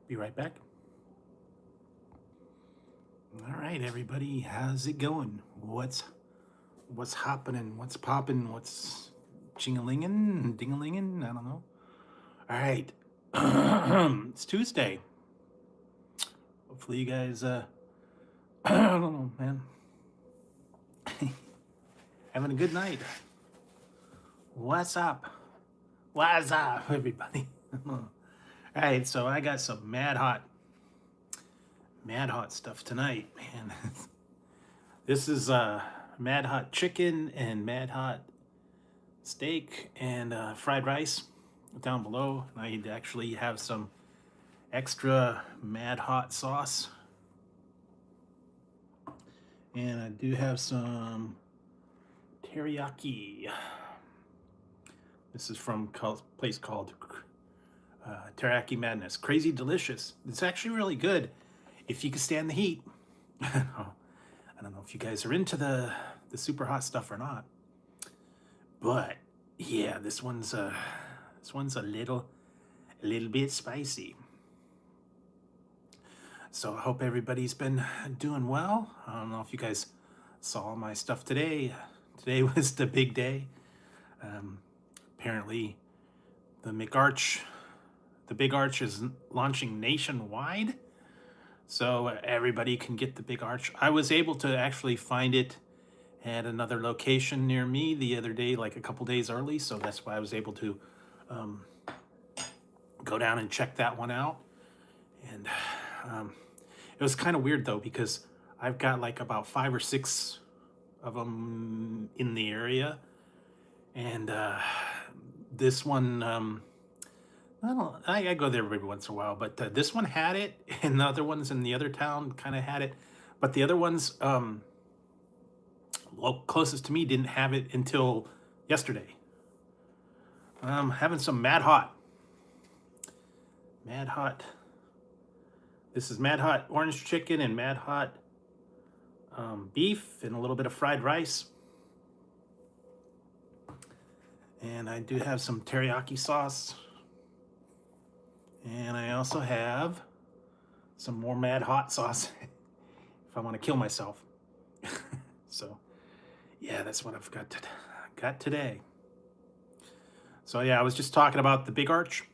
Be right back. All right, everybody, how's it going? What's happening? What's popping? What's ching-a-linging, ding-a-linging? I don't know. All right, it's Tuesday. Hopefully, you guys, I don't know, man, having a good night. What's up? What's up, everybody? All right, so I got some mad hot stuff tonight, man. This is mad hot chicken and mad hot steak and fried rice down below. I actually have some extra mad hot sauce, and I do have some teriyaki. This is from a place called Teriyaki Madness. Crazy delicious. It's actually really good if you can stand the heat. I don't know if you guys are into the super hot stuff or not, but yeah, this one's a little bit spicy. So I hope everybody's been doing well. I don't know if you guys saw my stuff today. Today was the big day. Apparently, the Big Arch is launching nationwide, so everybody can get the Big Arch. I was able to actually find it at another location near me the other day, like a couple days early, so that's why I was able to go down and check that one out. And it was kind of weird though, because I've got like about 5 or 6 of them in the area, and this one, I go there every once in a while, but this one had it, and the other ones in the other town kind of had it, but the other ones, closest to me, didn't have it until yesterday. Having some mad hot. This is mad hot orange chicken and mad hot beef and a little bit of fried rice. And I do have some teriyaki sauce. And I also have some more mad hot sauce if I want to kill myself. So, yeah, that's what I've got today. So, yeah, I was just talking about the Big Arch.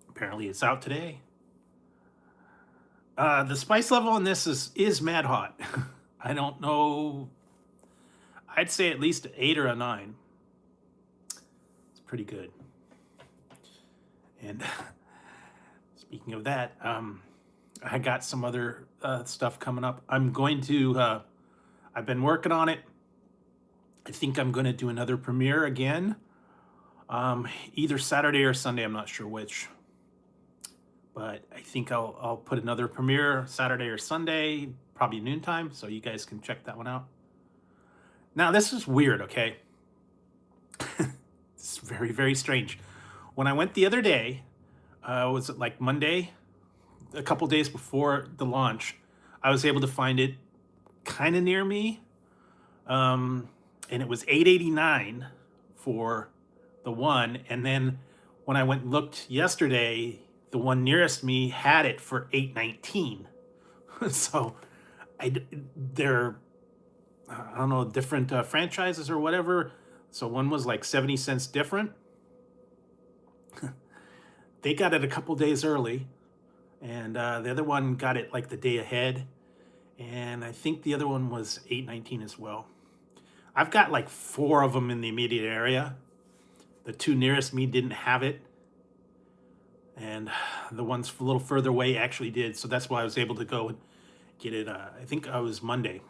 Apparently, it's out today. The spice level on this is mad hot. I don't know. I'd say at least 8 or a 9. It's pretty good. And speaking of that, I got some other stuff coming up. I'm going to, I've been working on it. I think I'm going to do another premiere again, either Saturday or Sunday. I'm not sure which. But I think I'll put another premiere Saturday or Sunday, probably noontime, so you guys can check that one out. Now, this is weird, okay? It's very, very strange. When I went the other day, was it like Monday? A couple days before the launch, I was able to find it kind of near me. And it was $8.89 for the one. And then when I went and looked yesterday, the one nearest me had it for $8.19. So they're, I don't know, different franchises or whatever. So one was like 70 cents different. They got it a couple days early, and the other one got it like the day ahead. And I think the other one was $8.19 as well. I've got like 4 of them in the immediate area. The 2 nearest me didn't have it, and the ones a little further away actually did. So that's why I was able to go and get it. I think I was Monday,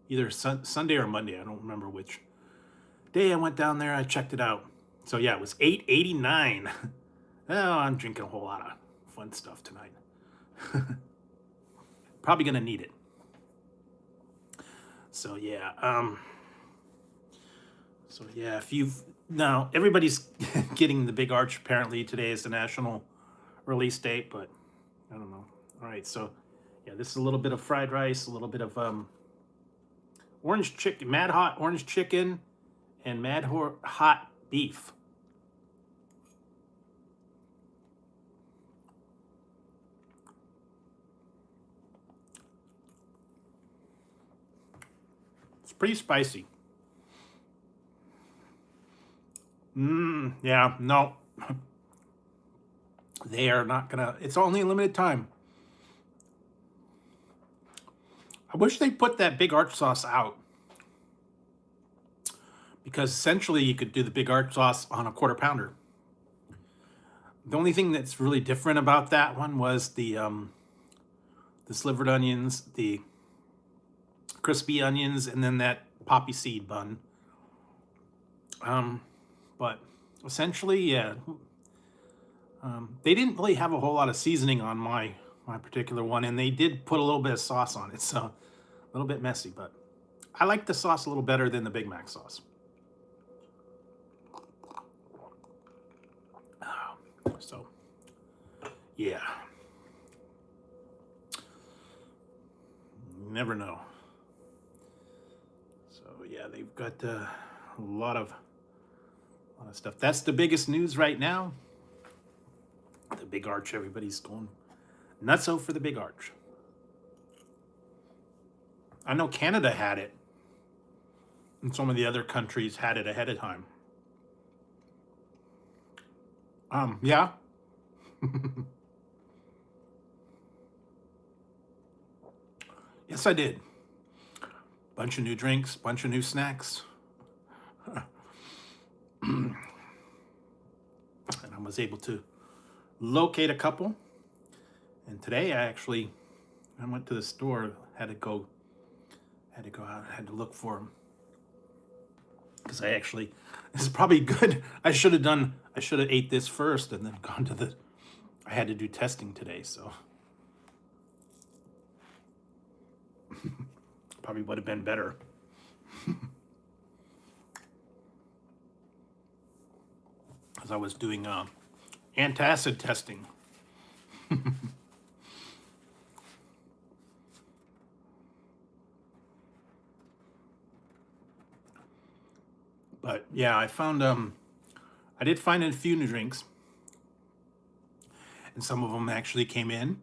either Sunday or Monday. I don't remember which day I went down there. I checked it out. So yeah, it was $8.89. Oh, I'm drinking a whole lot of fun stuff tonight. Probably gonna need it. So yeah, if you've now, everybody's getting the Big Arch. Apparently today is the national release date, but I don't know. All right, so yeah, this is a little bit of fried rice, a little bit of orange chicken, mad hot orange chicken, and mad hot beef. pretty spicy. Yeah, no. They are not gonna, it's only a limited time. I wish they put that big arch sauce out, because essentially you could do the big arch sauce on a quarter pounder. The only thing that's really different about that one was the slivered onions, the crispy onions, and then that poppy seed bun. But essentially, yeah, they didn't really have a whole lot of seasoning on my particular one, and they did put a little bit of sauce on it, so a little bit messy, but I like the sauce a little better than the Big Mac sauce. So, yeah. You never know. So, yeah, they've got a lot of stuff. That's the biggest news right now. The big arch, everybody's going nutso for the big arch. I know Canada had it, and some of the other countries had it ahead of time. Yeah. Yes, I did. Bunch of new drinks, bunch of new snacks. And I was able to locate a couple. And today I went to the store, had to go out, had to look for them. Because this is probably good. I should have ate this first and then gone to I had to do testing today, so. Probably would have been better. Because I was doing antacid testing. But yeah, I did find a few new drinks, and some of them actually came in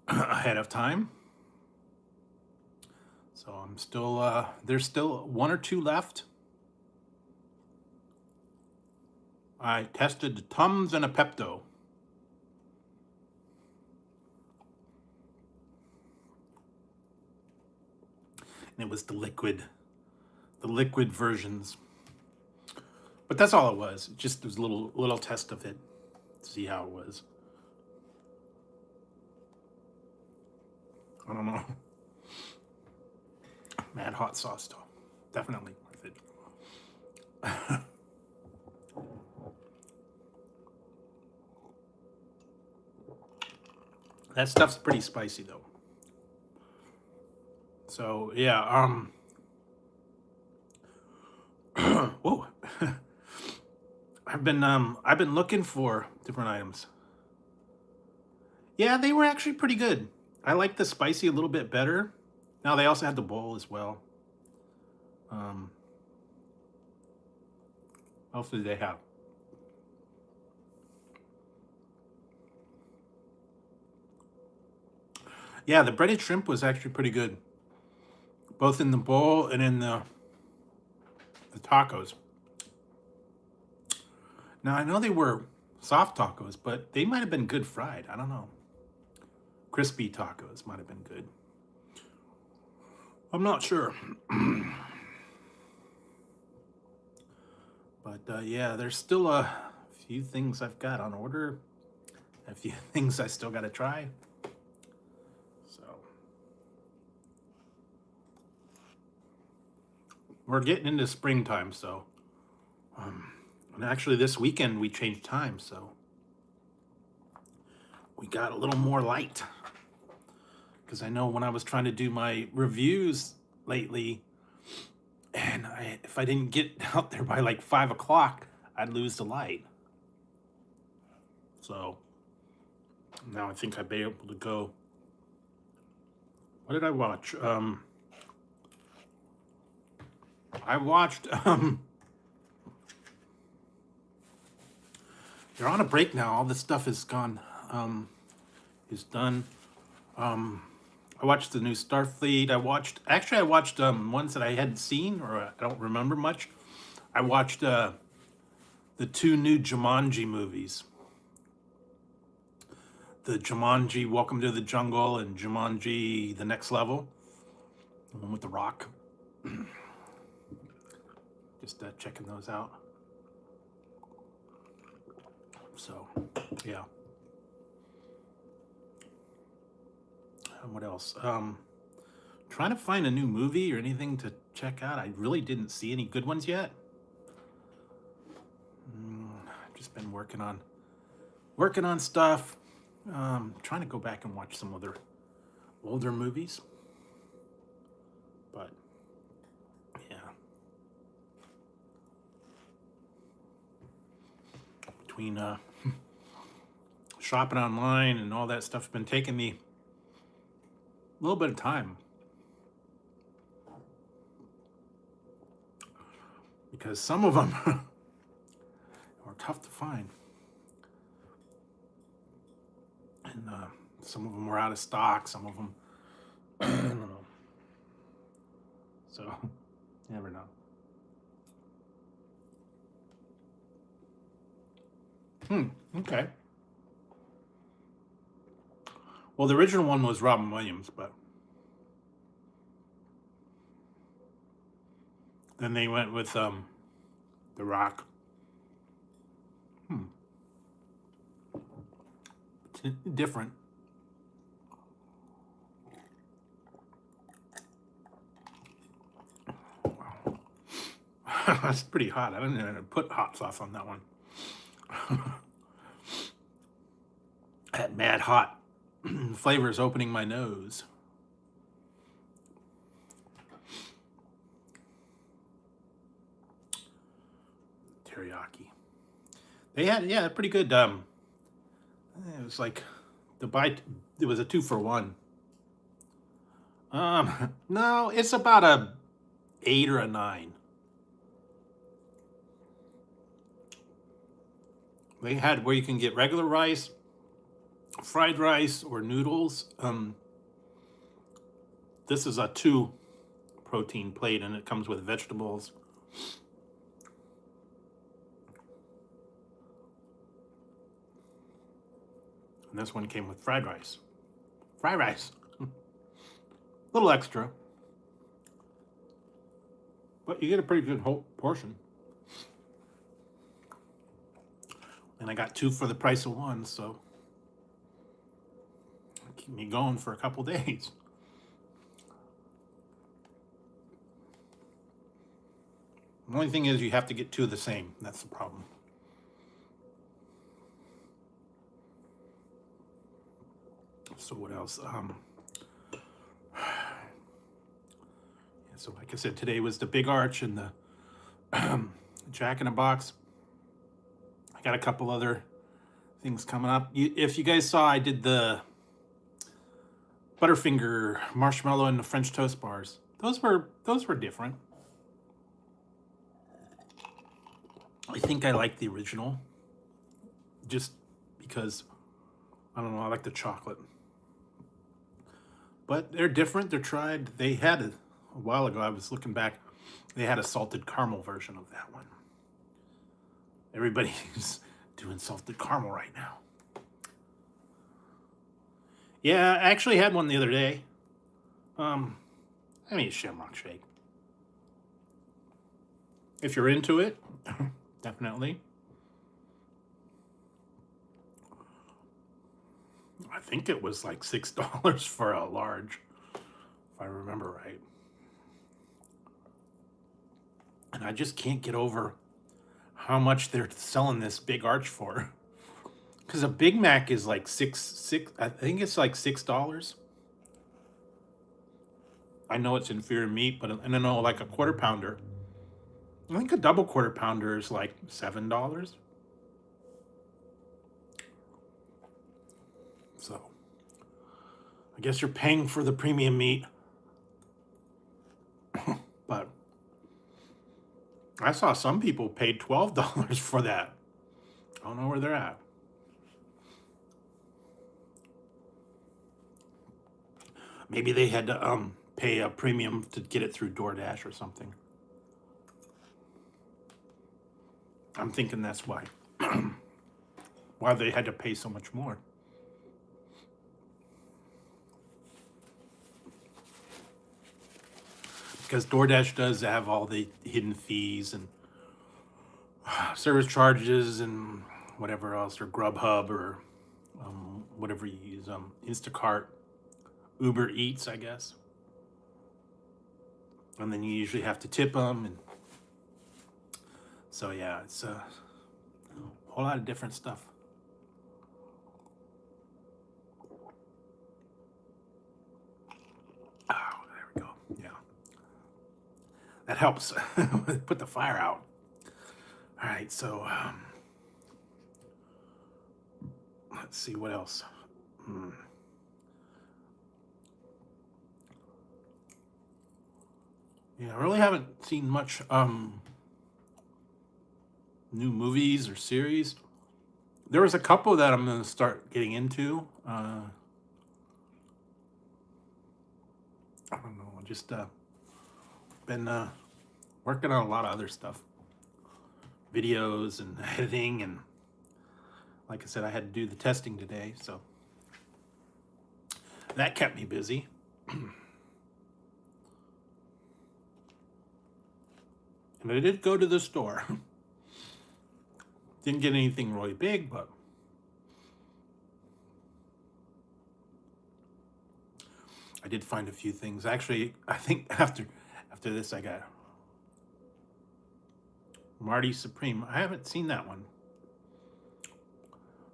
ahead of time. So I'm still, there's still one or two left. I tested the Tums and a Pepto. And it was the liquid versions. But that's all it was. It just was a little test of it, to see how it was. I don't know. Mad hot sauce, though. Definitely worth it. That stuff's pretty spicy, though. So yeah, whoa. I've been looking for different items. Yeah, they were actually pretty good. I like the spicy a little bit better. Now they also had the bowl as well. What else did they have? Yeah, the breaded shrimp was actually pretty good, both in the bowl and in the tacos. Now, I know they were soft tacos, but they might have been good fried. I don't know. Crispy tacos might have been good. I'm not sure. But yeah, there's still a few things I've got on order. A few things I still got to try. So we're getting into springtime, so and actually this weekend we changed time, so we got a little more light. Because I know when I was trying to do my reviews lately, and if I didn't get out there by like 5 o'clock, I'd lose the light. So now I think I'd be able to go. What did I watch? I watched, they're on a break now. All this stuff is gone, is done. I watched the new Starfleet. I watched ones that I hadn't seen or I don't remember much. I watched the two new Jumanji movies. The Jumanji Welcome to the Jungle and Jumanji The Next Level. The one with The Rock. Just checking those out. So, yeah. And what else? Trying to find a new movie or anything to check out. I really didn't see any good ones yet. I've just been working on stuff. Trying to go back and watch some other older movies. But yeah. Between shopping online and all that stuff's been taking me a little bit of time. Because some of them are tough to find. And some of them were out of stock, some of them, I don't know. So, you never know. Okay. Well, the original one was Robin Williams, but then they went with The Rock. It's different. Wow. That's pretty hot. I didn't even put hot sauce on that one. That mad hot flavor is opening my nose. Teriyaki. They had, yeah, pretty good. It was like it was a 2-for-1. No, it's about a 8 or a 9. They had where you can get regular rice, fried rice, or noodles. This is a 2 protein plate, and it comes with vegetables. And this one came with fried rice. Fried rice. A little extra. But you get a pretty good whole portion. And I got 2 for the price of 1, so keep me going for a couple days. The only thing is you have to get 2 of the same. That's the problem. So what else? So like I said, today was the Big Arch and the Jack in the Box. I got a couple other things coming up. If you guys saw, I did the Butterfinger marshmallow and the French toast bars. Those were different. I think I like the original, just because, I don't know, I like the chocolate. But they're different, they're tried. They had a while ago, I was looking back, they had a salted caramel version of that one. Everybody's doing salted caramel right now. Yeah, I actually had one the other day. I mean, Shamrock Shake. If you're into it, definitely. I think it was like $6 for a large, if I remember right. And I just can't get over how much they're selling this Big Arch for. Because a Big Mac is like I think it's like $6. I know it's inferior meat, but I don't know, like a quarter pounder. I think a double quarter pounder is like $7. So, I guess you're paying for the premium meat. But I saw some people paid $12 for that. I don't know where they're at. Maybe they had to pay a premium to get it through DoorDash or something. I'm thinking that's why. Why they had to pay so much more. Because DoorDash does have all the hidden fees and service charges and whatever else, or Grubhub, or whatever you use, Instacart, Uber Eats, I guess. And then you usually have to tip them, and so yeah, it's a whole lot of different stuff. Oh, there we go. Yeah, that helps put the fire out. All right, so let's see what else. Yeah, I really haven't seen much new movies or series. There was a couple that I'm gonna start getting into. I don't know. I just been working on a lot of other stuff, videos and editing, and like I said, I had to do the testing today, so that kept me busy. And I did go to the store. Didn't get anything really big, but I did find a few things. Actually, I think after this, I got Marty Supreme. I haven't seen that one.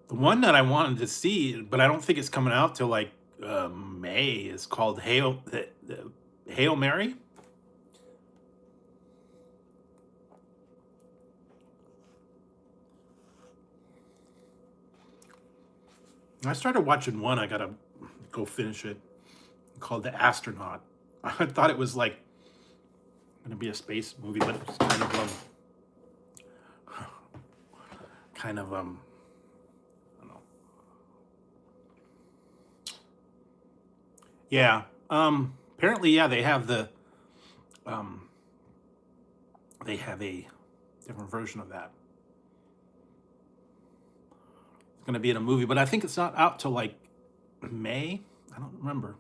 The one that I wanted to see, but I don't think it's coming out till like May, is called Hail Mary. I started watching one. I gotta go finish it. Called The Astronaut. I thought it was like gonna be a space movie, but it was kind of I don't know. Yeah. Apparently, yeah, they have a different version of that. It's gonna be in a movie, but I think it's not out till like May. I don't remember.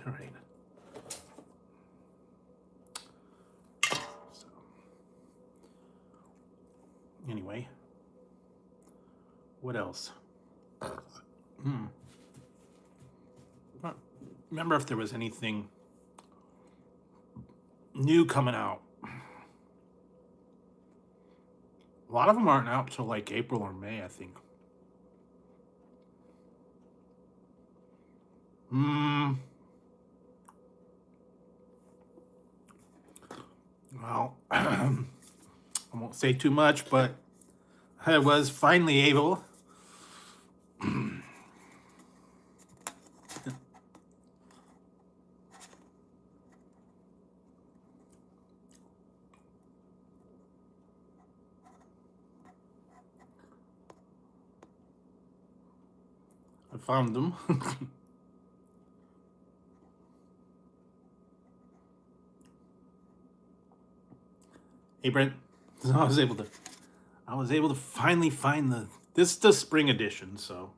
All right. So, anyway, what else? I don't remember if there was anything new coming out. A lot of them aren't out till like April or May, I think. Well, I won't say too much, but I was finally able I found them. Hey Brent, so I was able to finally find this is the spring edition, so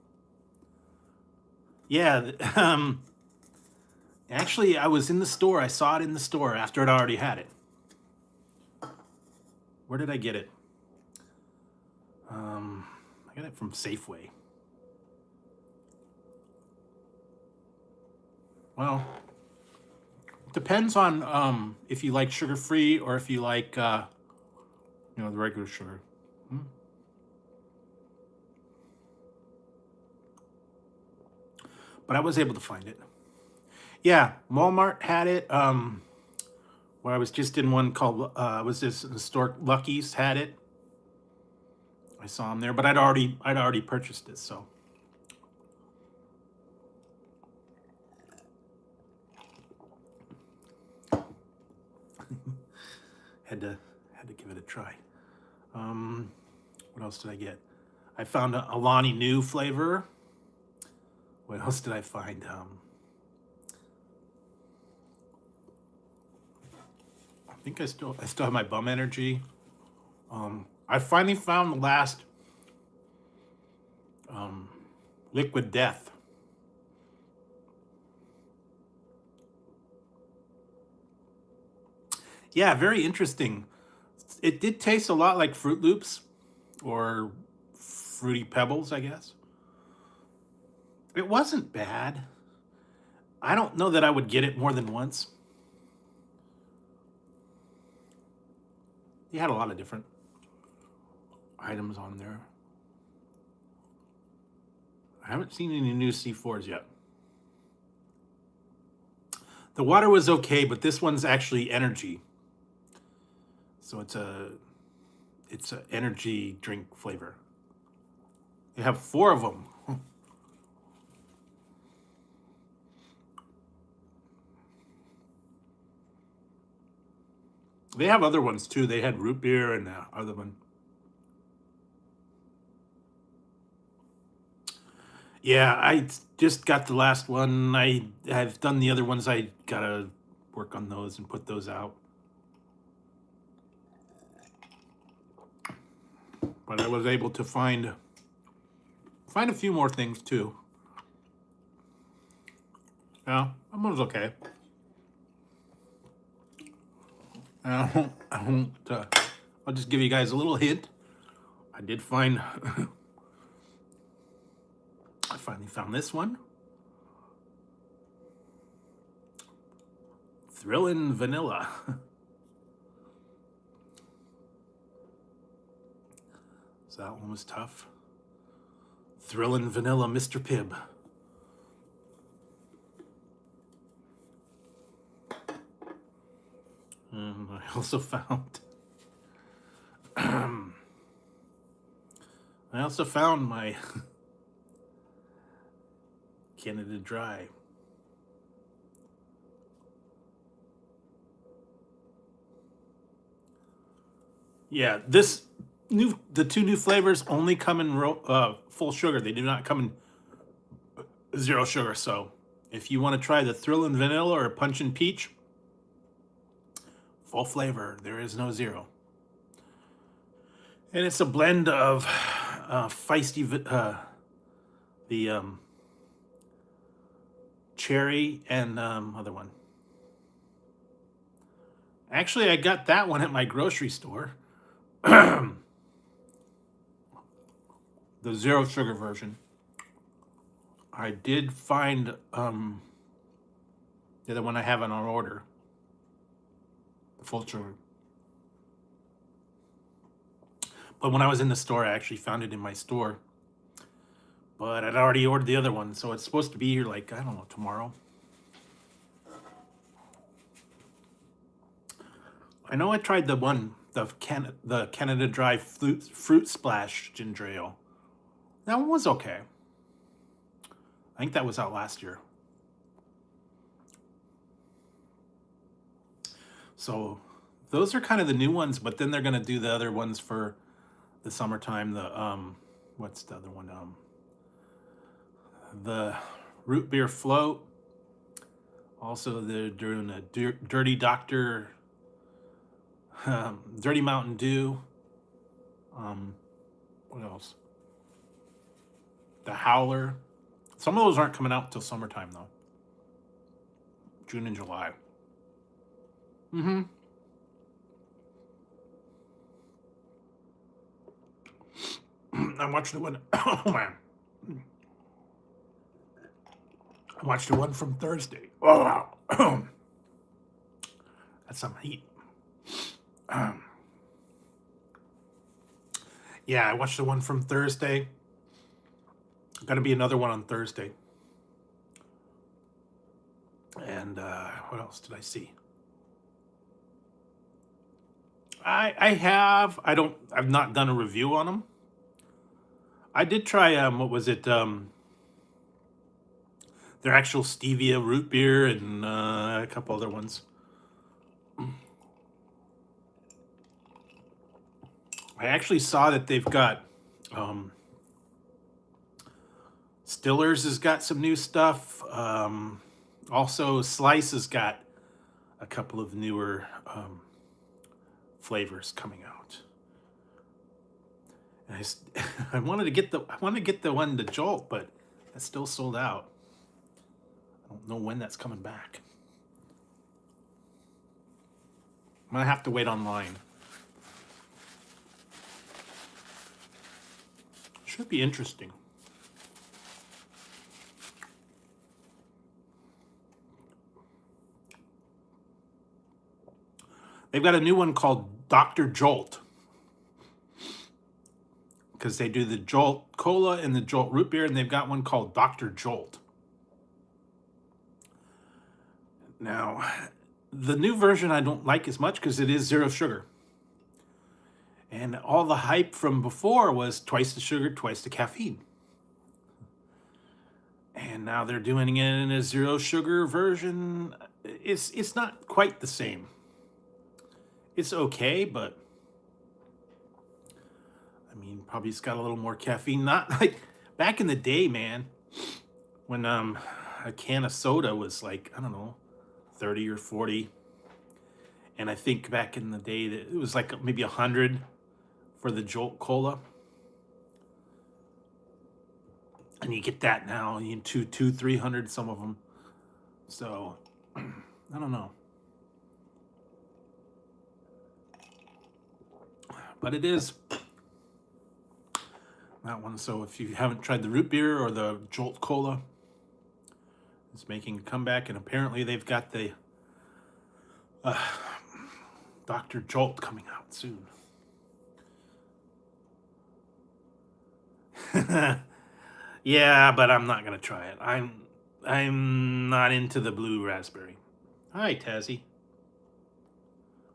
yeah, actually I was in the store. I saw it in the store after it already had it. Where did I get it? I got it from Safeway. Well, depends on if you like sugar-free or if you like the regular sugar. But I was able to find it. Yeah, Walmart had it. Where I was just in one called was this store, Lucky's had it. I saw them there, but I'd already purchased it, so. had to give it a try. What else did I get? I found a Alani Nu flavor. What else did I find? I think I still have my bum energy. I finally found the last Liquid Death. Yeah, very interesting. It did taste a lot like Fruit Loops or Fruity Pebbles, I guess. It wasn't bad. I don't know that I would get it more than once. They had a lot of different items on there. I haven't seen any new C4s yet. The water was okay, but this one's actually energy. So it's a energy drink flavor. They have 4 of them. They have other ones too. They had root beer and the other one. Yeah, I just got the last one. I've done the other ones. I gotta work on those and put those out. But I was able to find a few more things too. Yeah, that one was okay. I'll just give you guys a little hint. I did find, I finally found this one. Thrillin' Vanilla. So that one was tough. Thrillin' Vanilla Mr. Pibb. I also found my Canada Dry. Yeah, the 2 new flavors only come in full sugar. They do not come in 0 sugar. So if you want to try the Thrillin' Vanilla or Punchin' Peach, full flavor. There is no 0. And it's a blend of feisty, the cherry and other one. Actually, I got that one at my grocery store. The 0 sugar version. I did find the other one I have on order. The full sugar. But when I was in the store, I actually found it in my store. But I'd already ordered the other one, so it's supposed to be here like, I don't know, tomorrow. I know I tried the Canada Dry Fruit Splash Ginger Ale. That one was okay. I think that was out last year. So those are kind of the new ones, but then they're gonna do the other ones for the summertime. The what's the other one? The root beer float. Also, they're doing a Dirty Doctor, Dirty Mountain Dew. What else? The Howler. Some of those aren't coming out until summertime though. June and July. I watched the one. Oh man. I watched the one from Thursday. Oh wow. That's some heat. Yeah, I watched the one from Thursday. Gonna be another one on Thursday. And what else did I see? I've not done a review on them. I did try what was it? Their actual stevia root beer and a couple other ones. I actually saw that they've got Stiller's has got some new stuff. Also, Slice has got a couple of newer flavors coming out. And I wanted to get the one to Jolt, but that's still sold out. I don't know when that's coming back. I'm gonna have to wait online. Should be interesting. They've got a new one called Dr. Jolt, because they do the Jolt Cola and the Jolt Root Beer, and they've got one called Dr. Jolt. Now, the new version I don't like as much because it is 0 sugar. And all the hype from before was twice the sugar, twice the caffeine. And now they're doing it in a 0 sugar version. It's not quite the same. It's okay, but I mean, probably it's got a little more caffeine. Not like back in the day, man, when a can of soda was like, I don't know, 30 or 40. And I think back in the day that it was like maybe 100 for the Jolt Cola. And you get that now, you 300, some of them. So, I don't know. But it is that one. So if you haven't tried the root beer or the Jolt Cola, it's making a comeback. And apparently they've got the Dr. Jolt coming out soon. Yeah, but I'm not gonna try it. I'm not into the blue raspberry. Hi, Tazzy.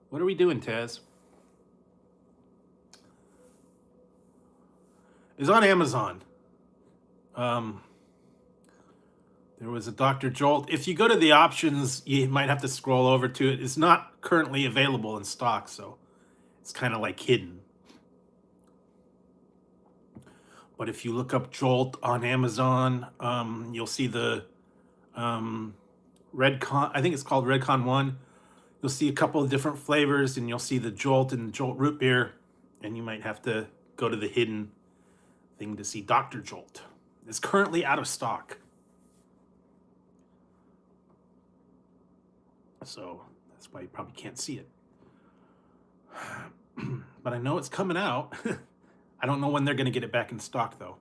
What are we doing, Taz? It's on Amazon. There was a Dr. Jolt. If you go to the options, you might have to scroll over to it. It's not currently available in stock, so it's kind of like hidden. But if you look up Jolt on Amazon, you'll see the Redcon. I think it's called Redcon 1. You'll see a couple of different flavors, and you'll see the Jolt and the Jolt root beer, and you might have to go to the hidden thing to see Dr. Jolt. It's currently out of stock. So that's why you probably can't see it. But I know it's coming out. I don't know when they're going to get it back in stock, though.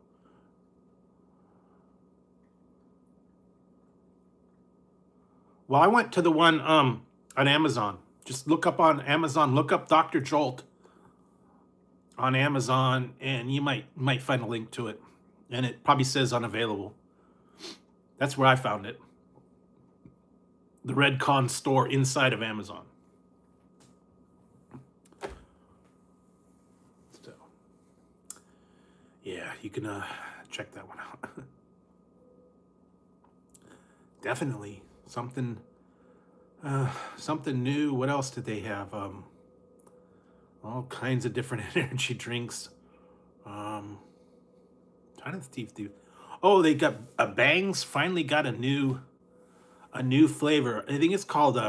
Well, I went to the one on Amazon. Just look up on Amazon. Look up Dr. Jolt on Amazon, and you might find a link to it. And it probably says unavailable. That's where I found it. The Redcon store inside of Amazon. So, yeah, you can check that one out. Definitely something new. What else did they have? All kinds of different energy drinks. Trying to think. Oh, they got Bangs finally got a new flavor. I think it's called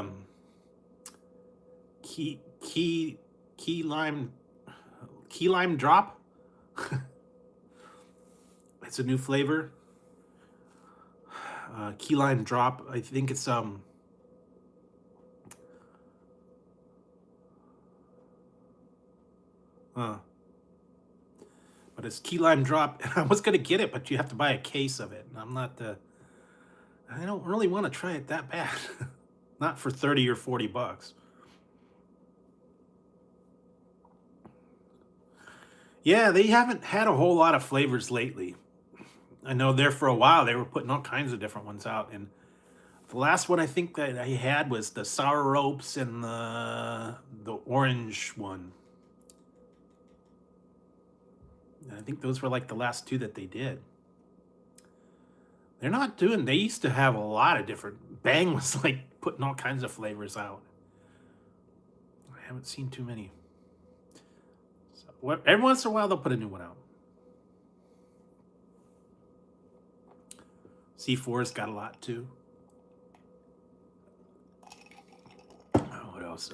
key lime drop. It's a new flavor. Key lime drop. I think it's but it's key lime drop. I was gonna get it, but you have to buy a case of it. And I'm not I don't really want to try it that bad. Not for 30 or 40 bucks. Yeah, they haven't had a whole lot of flavors lately. I know there for a while they were putting all kinds of different ones out, and the last one I think that I had was the sour ropes and the orange one. And I think those were like the last two that they did. They're not doing. They used to have a lot of different. Bang was like putting all kinds of flavors out. I haven't seen too many. So every once in a while they'll put a new one out. C4's got a lot too. Oh, what else?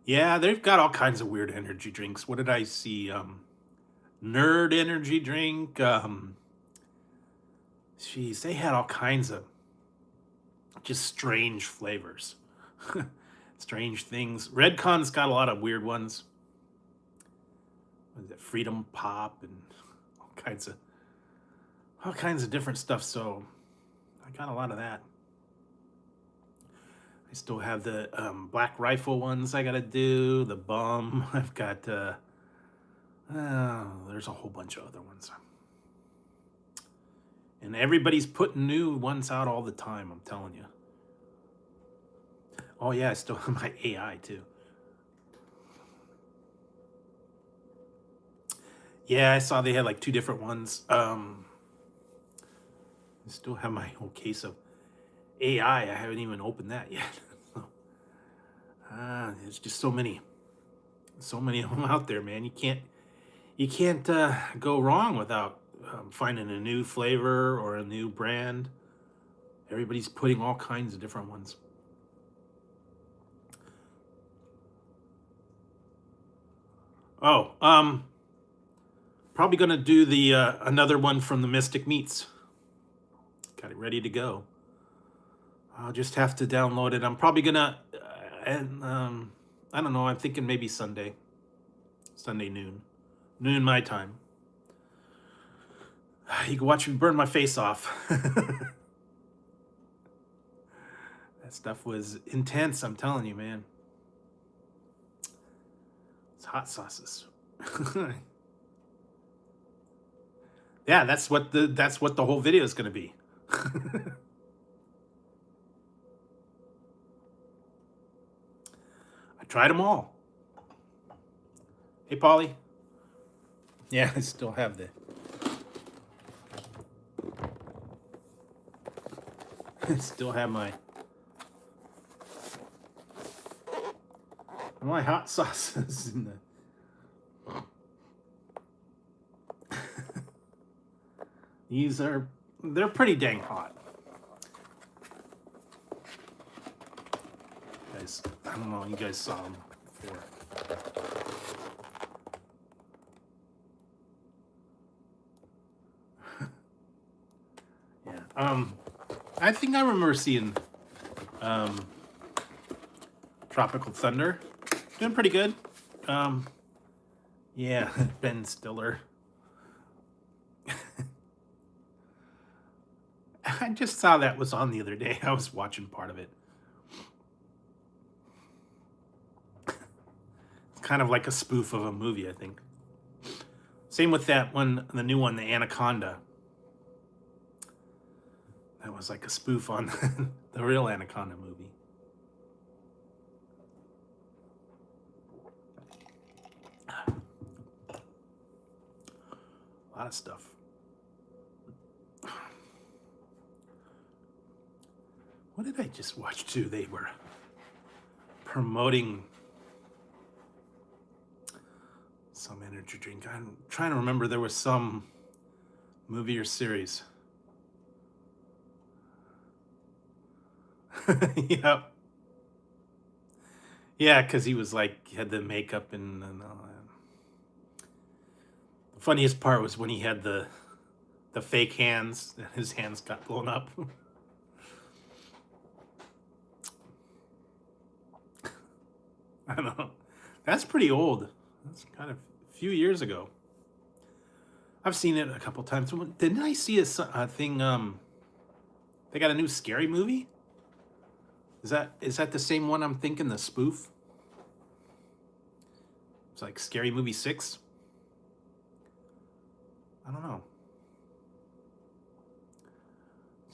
Yeah, they've got all kinds of weird energy drinks. What did I see? Nerd energy drink. Geez, they had all kinds of just strange flavors. Strange things. Redcon's got a lot of weird ones. What is it? Freedom Pop and all kinds of different stuff. So I got a lot of that. I still have the Black Rifle ones I gotta do. The Bum. I've got. There's a whole bunch of other ones. And everybody's putting new ones out all the time, I'm telling you. Oh yeah, I still have my AI too. Yeah, I saw they had like 2 different ones. I still have my whole case of AI. I haven't even opened that yet. There's just so many of them out there, man. You can't go wrong without finding a new flavor or a new brand. Everybody's putting all kinds of different ones. Oh, probably gonna do the another one from the Mystic Meats. Got it ready to go. I'll just have to download it. I'm probably gonna, I don't know. I'm thinking maybe Sunday noon my time. You can watch me burn my face off. That stuff was intense. I'm telling you, man. It's hot sauces. Yeah, that's what the whole video is going to be. I tried them all. Hey, Polly. Yeah, I still have my hot sauces in the. They're pretty dang hot. Guys, I don't know, you guys saw them before. Yeah. I think I remember seeing Tropical Thunder. Doing pretty good. Yeah, Ben Stiller. I just saw that was on the other day. I was watching part of it. It's kind of like a spoof of a movie, I think. Same with that one, the new one, the Anaconda. That was like a spoof on the real Anaconda movie. A lot of stuff. What did I just watch too? They were promoting some energy drink. I'm trying to remember. There was some movie or series. Yep. Yeah, because he was like, he had the makeup and all that. The funniest part was when he had the fake hands, and his hands got blown up. I don't know. That's pretty old. That's kind of a few years ago. I've seen it a couple times. Didn't I see a thing? They got a new scary movie. Is that the same one I'm thinking? The spoof. It's like Scary Movie 6. I don't know.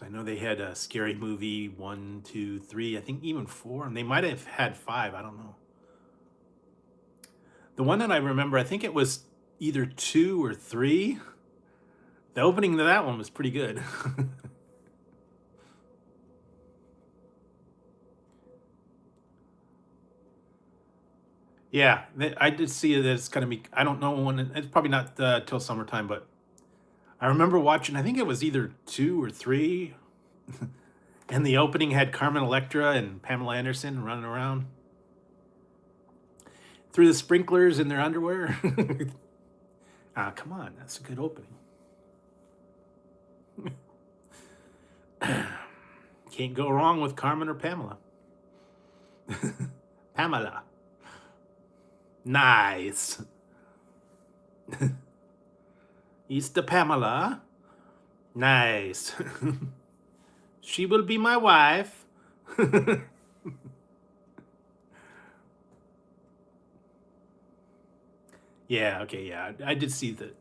I know they had a Scary Movie 1, 2, 3. I think even 4, and they might have had 5. I don't know. The one that I remember, I think it was either 2 or 3. The opening to that one was pretty good. Yeah, I did see that it's gonna be. I don't know when. It's probably not till summertime, but I remember watching. I think it was either two or three, and the opening had Carmen Electra and Pamela Anderson running around through the sprinklers in their underwear. Ah, come on, that's a good opening. Can't go wrong with Carmen or Pamela. Pamela. Nice. Easter Pamela. Nice. She will be my wife. Yeah, okay, yeah. I did see that.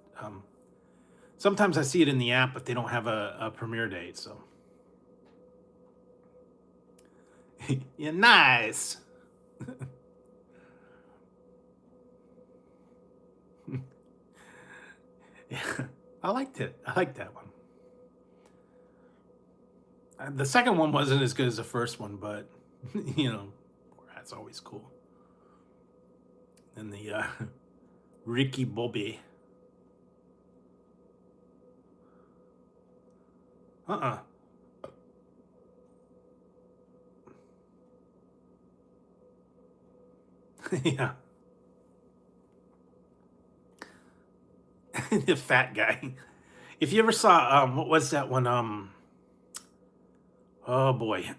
Sometimes I see it in the app, but they don't have a premiere date, so. Yeah, nice. Yeah, I liked it. I liked that one. The second one wasn't as good as the first one, but you know, that's always cool. And the Ricky Bobby. Uh-uh. Yeah. The fat guy. If you ever saw what was that one? Oh boy.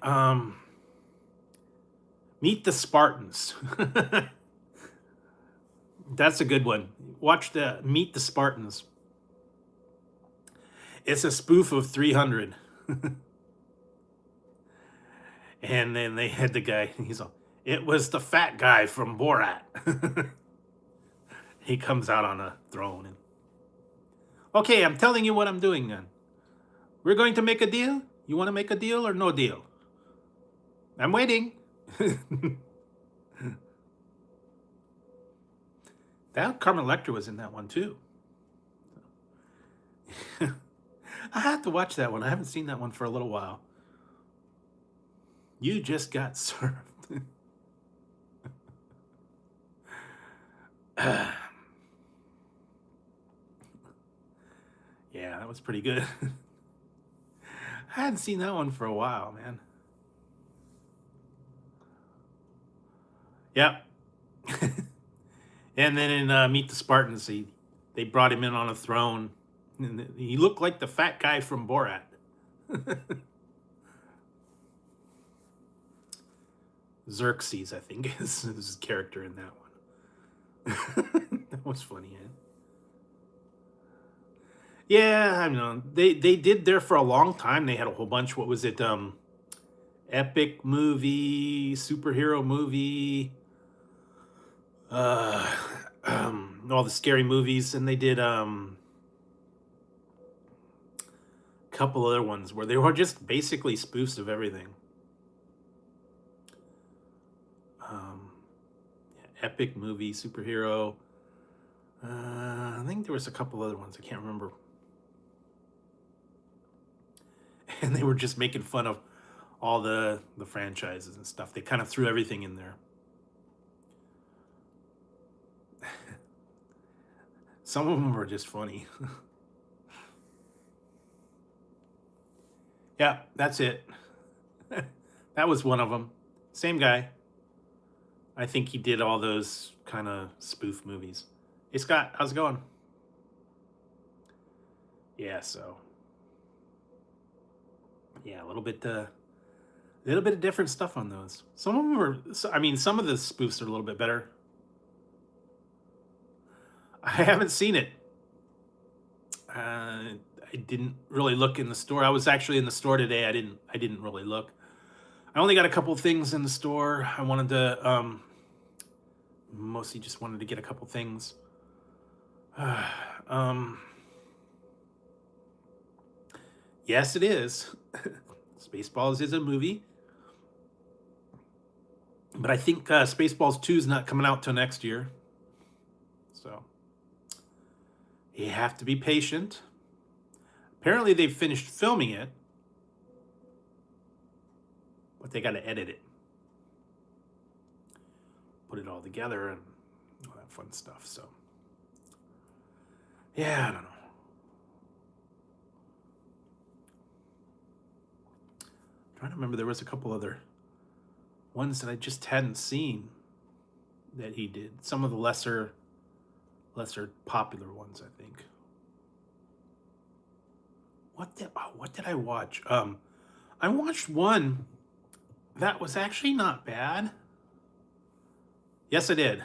Meet the Spartans. That's a good one. Watch the Meet the Spartans. It's a spoof of 300. And then they had the guy, he's all, it was the fat guy from Borat. He comes out on a throne and, okay, I'm telling you what I'm doing then. We're going to make a deal? You want to make a deal or no deal? I'm waiting. That Carmen Electra was in that one too. I have to watch that one. I haven't seen that one for a little while. You just got served. Yeah, that was pretty good. I hadn't seen that one for a while, man. Yep. And then in Meet the Spartans, they brought him in on a throne. And he looked like the fat guy from Borat. Xerxes, I think, is his character in that one. That was funny, yeah. Yeah, I know. They did there for a long time. They had a whole bunch. What was it? Epic movie, superhero movie, uh, all the scary movies, and they did a couple other ones where they were just basically spoofs of everything. Um, yeah, epic movie, superhero. I think there was a couple other ones. I can't remember. And they were just making fun of all the franchises and stuff. They kind of threw everything in there. Some of them were just funny. Yeah, that's it. That was one of them. Same guy. I think he did all those kind of spoof movies. Hey Scott, how's it going? Yeah, so yeah, a little bit of different stuff on those. Some of them are, I mean, some of the spoofs are a little bit better. I haven't seen it. I didn't really look in the store. I was actually in the store today. I didn't really look. I only got a couple of things in the store. I wanted to mostly just wanted to get a couple things. um yes, it is. Spaceballs is a movie, but I think Spaceballs 2 is not coming out till next year. So you have to be patient. Apparently they've finished filming it, but they got to edit it, put it all together, and fun stuff. So, yeah, I don't know. I'm trying to remember, there was a couple other ones that I just hadn't seen that he did. Some of the lesser popular ones, I think. What did I watch? I watched one that was actually not bad. Yes, I did.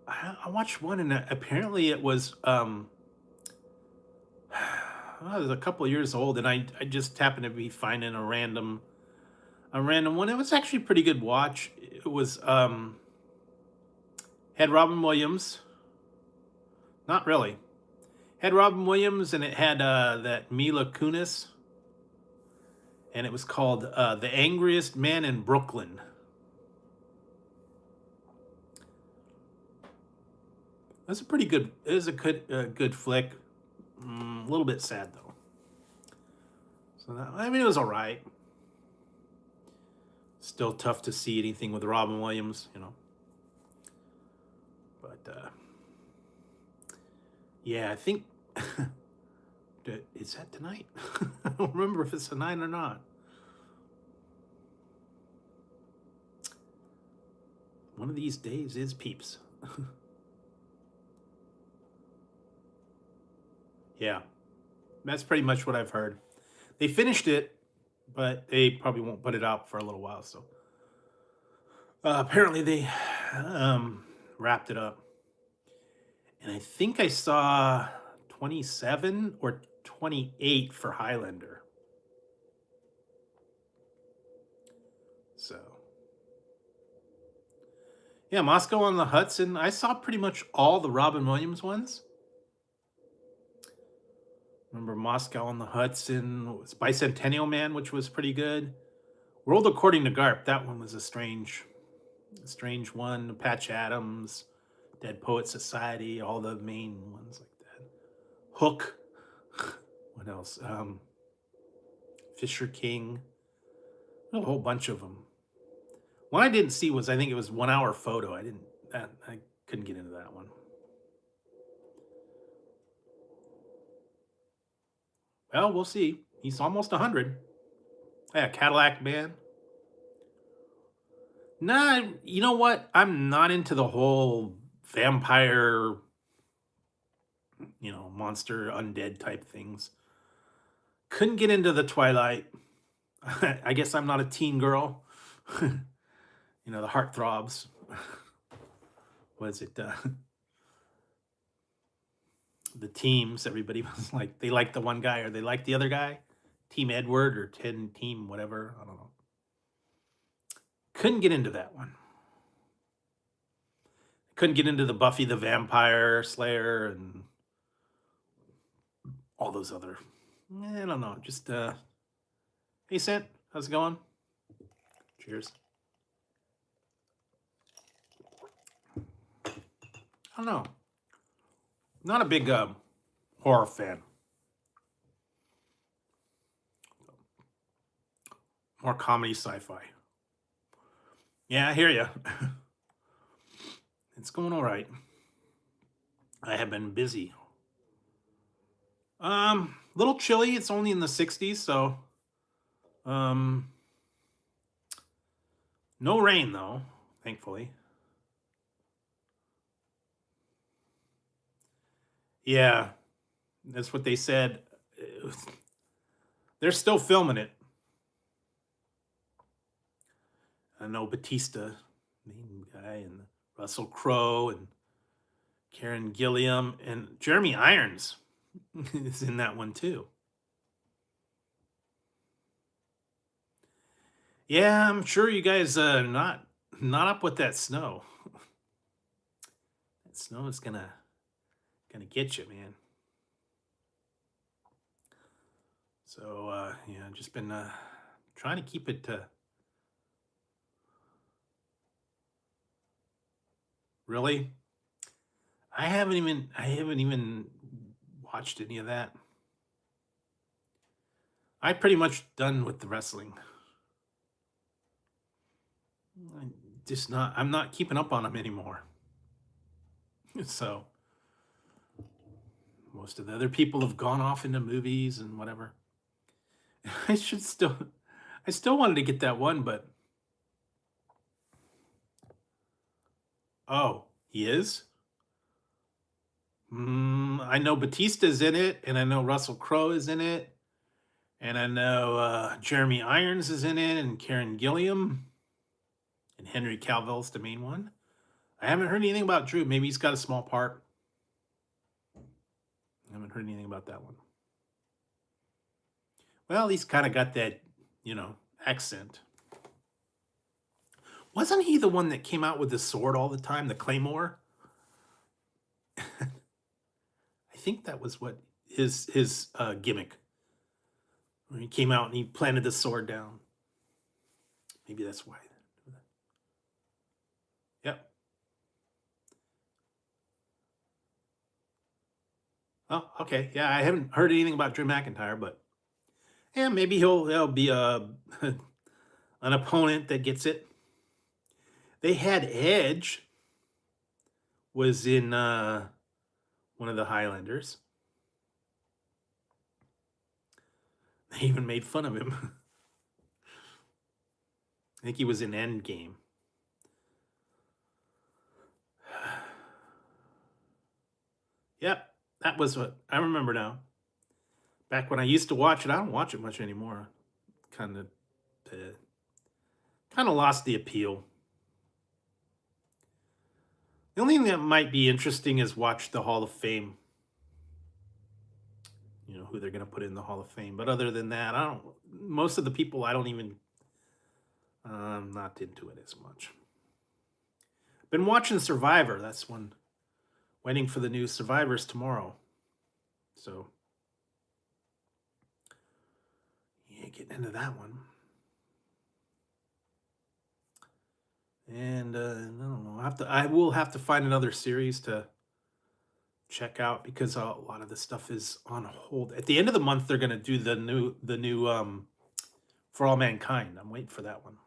I watched one, and apparently it was well, it was a couple of years old, and I just happened to be finding a random one. It was actually a pretty good watch. It was had Robin Williams. Not really. Had Robin Williams, and it had that Mila Kunis, and it was called The Angriest Man in Brooklyn. That's a pretty good. It was a good flick. A little bit sad though. So that, I mean, it was all right. Still tough to see anything with Robin Williams, you know. But yeah, I think is that tonight? I don't remember if it's tonight or not. One of these days is Peeps. Yeah, that's pretty much what I've heard. They finished it, but they probably won't put it out for a little while. So apparently they wrapped it up, and I think I saw 27 or 28 for Highlander. So yeah, Moscow on the Hudson. I saw pretty much all the Robin Williams ones. Remember Moscow on the Hudson, what was Bicentennial Man, which was pretty good. World According to Garp, that one was a strange one. Patch Adams, Dead Poet Society, all the main ones like that. Hook, what else? Fisher King, a whole bunch of them. One I didn't see was, I think it was 1 Hour Photo. I couldn't get into that one. Well, we'll see. He's almost 100. Yeah, Cadillac Man. Nah, you know what? I'm not into the whole vampire, monster, undead type things. Couldn't get into the Twilight. I guess I'm not a teen girl. The heartthrobs. Was it the teams? Everybody was like, they like the one guy or they like the other guy. Team Edward or team whatever. I don't know. Couldn't get into that one. Couldn't get into the Buffy the Vampire Slayer and all those other. I don't know. Just hey, Sent, how's it going? Cheers. I don't know. Not a big horror fan. More comedy, sci-fi. Yeah, I hear you. It's going all right. I have been busy. Little chilly. It's only in the 60s, so no rain though, thankfully. Yeah, that's what they said. They're still filming it. I know Batista, main guy, and Russell Crowe, and Karen Gilliam, and Jeremy Irons is in that one too. Yeah, I'm sure you guys not up with that snow. That snow is gonna get you, man. So yeah, just been trying to keep it really. I haven't even watched any of that. I pretty much done with the wrestling. just not. I'm not keeping up on them anymore. So most of the other people have gone off into movies and whatever. I should still. I still wanted to get that one, but oh, he is. I know Batista's in it, and I know Russell Crowe is in it, and I know Jeremy Irons is in it, and Karen Gilliam, and Henry Cavill's the main one. I haven't heard anything about Drew. Maybe he's got a small part. I haven't heard anything about that one. Well, he's kind of got that, accent. Wasn't he the one that came out with the sword all the time, the Claymore? I think that was what his gimmick. When he came out and he planted the sword down. Maybe that's why. Yep. Oh, okay. Yeah, I haven't heard anything about Drew McIntyre, but yeah, maybe he'll be an opponent that gets it. They had Edge was in one of the Highlanders. They even made fun of him. I think he was in Endgame. Yep, that was what I remember now. Back when I used to watch it, I don't watch it much anymore. Kind of lost the appeal. The only thing that might be interesting is watch the Hall of Fame. You know who they're going to put in the Hall of Fame. But other than that, I don't. Most of the people I don't even. I'm not into it as much. Been watching Survivor. That's one. Waiting for the new Survivors tomorrow. So yeah, getting into that one. And I don't know. I will have to find another series to check out because a lot of the stuff is on hold. At the end of the month, they're going to do the new For All Mankind. I'm waiting for that one.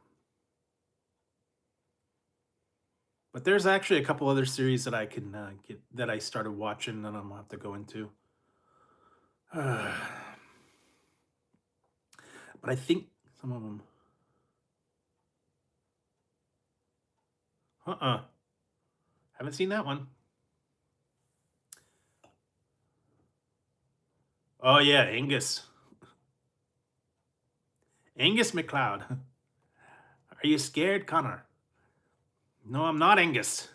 But there's actually a couple other series that I can get that I started watching and I'm gonna have to go into. But I think some of them. Haven't seen that one. Oh yeah, Angus. Angus McLeod. Are you scared, Connor? No, I'm not Angus.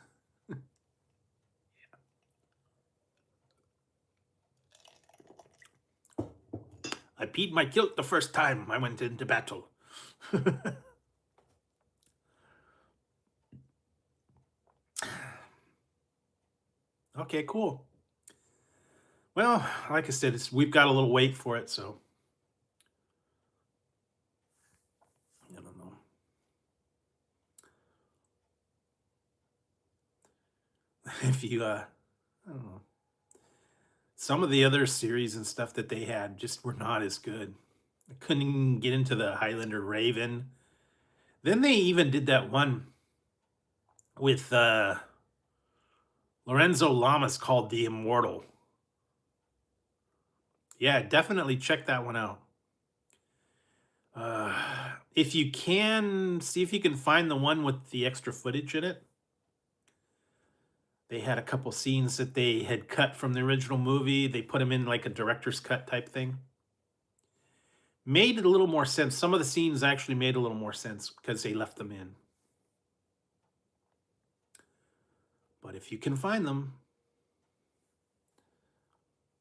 I peed my kilt the first time I went into battle. Okay, cool. Well, like I said, we've got a little wait for it, so I don't know. If you, I don't know. Some of the other series and stuff that they had just were not as good. I couldn't even get into the Highlander Raven. Then they even did that one with Lorenzo Lamas called The Immortal. Yeah, definitely check that one out. If you can, see if you can find the one with the extra footage in it. They had a couple scenes that they had cut from the original movie. They put them in like a director's cut type thing. Made it a little more sense. Some of the scenes actually made a little more sense because they left them in. But if you can find them,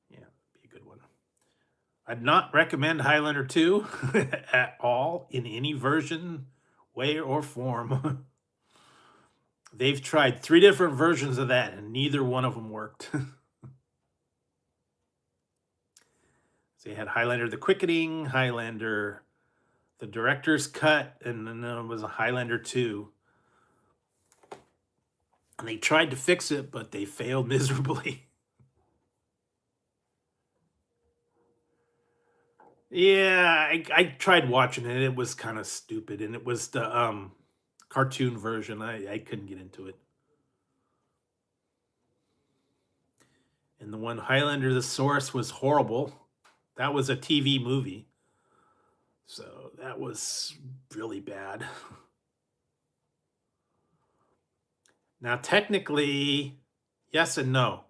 yeah, it'd be a good one. I'd not recommend Highlander 2 at all in any version, way, or form. They've tried 3 different versions of that, and neither one of them worked. So you had Highlander the Quickening, Highlander the Director's Cut, and then there was a Highlander 2. And they tried to fix it, but they failed miserably. Yeah, I tried watching it. It was kind of stupid, and it was the cartoon version. I couldn't get into it. And the one Highlander the Source was horrible. That was a TV movie. So that was really bad. Now, technically, yes and no.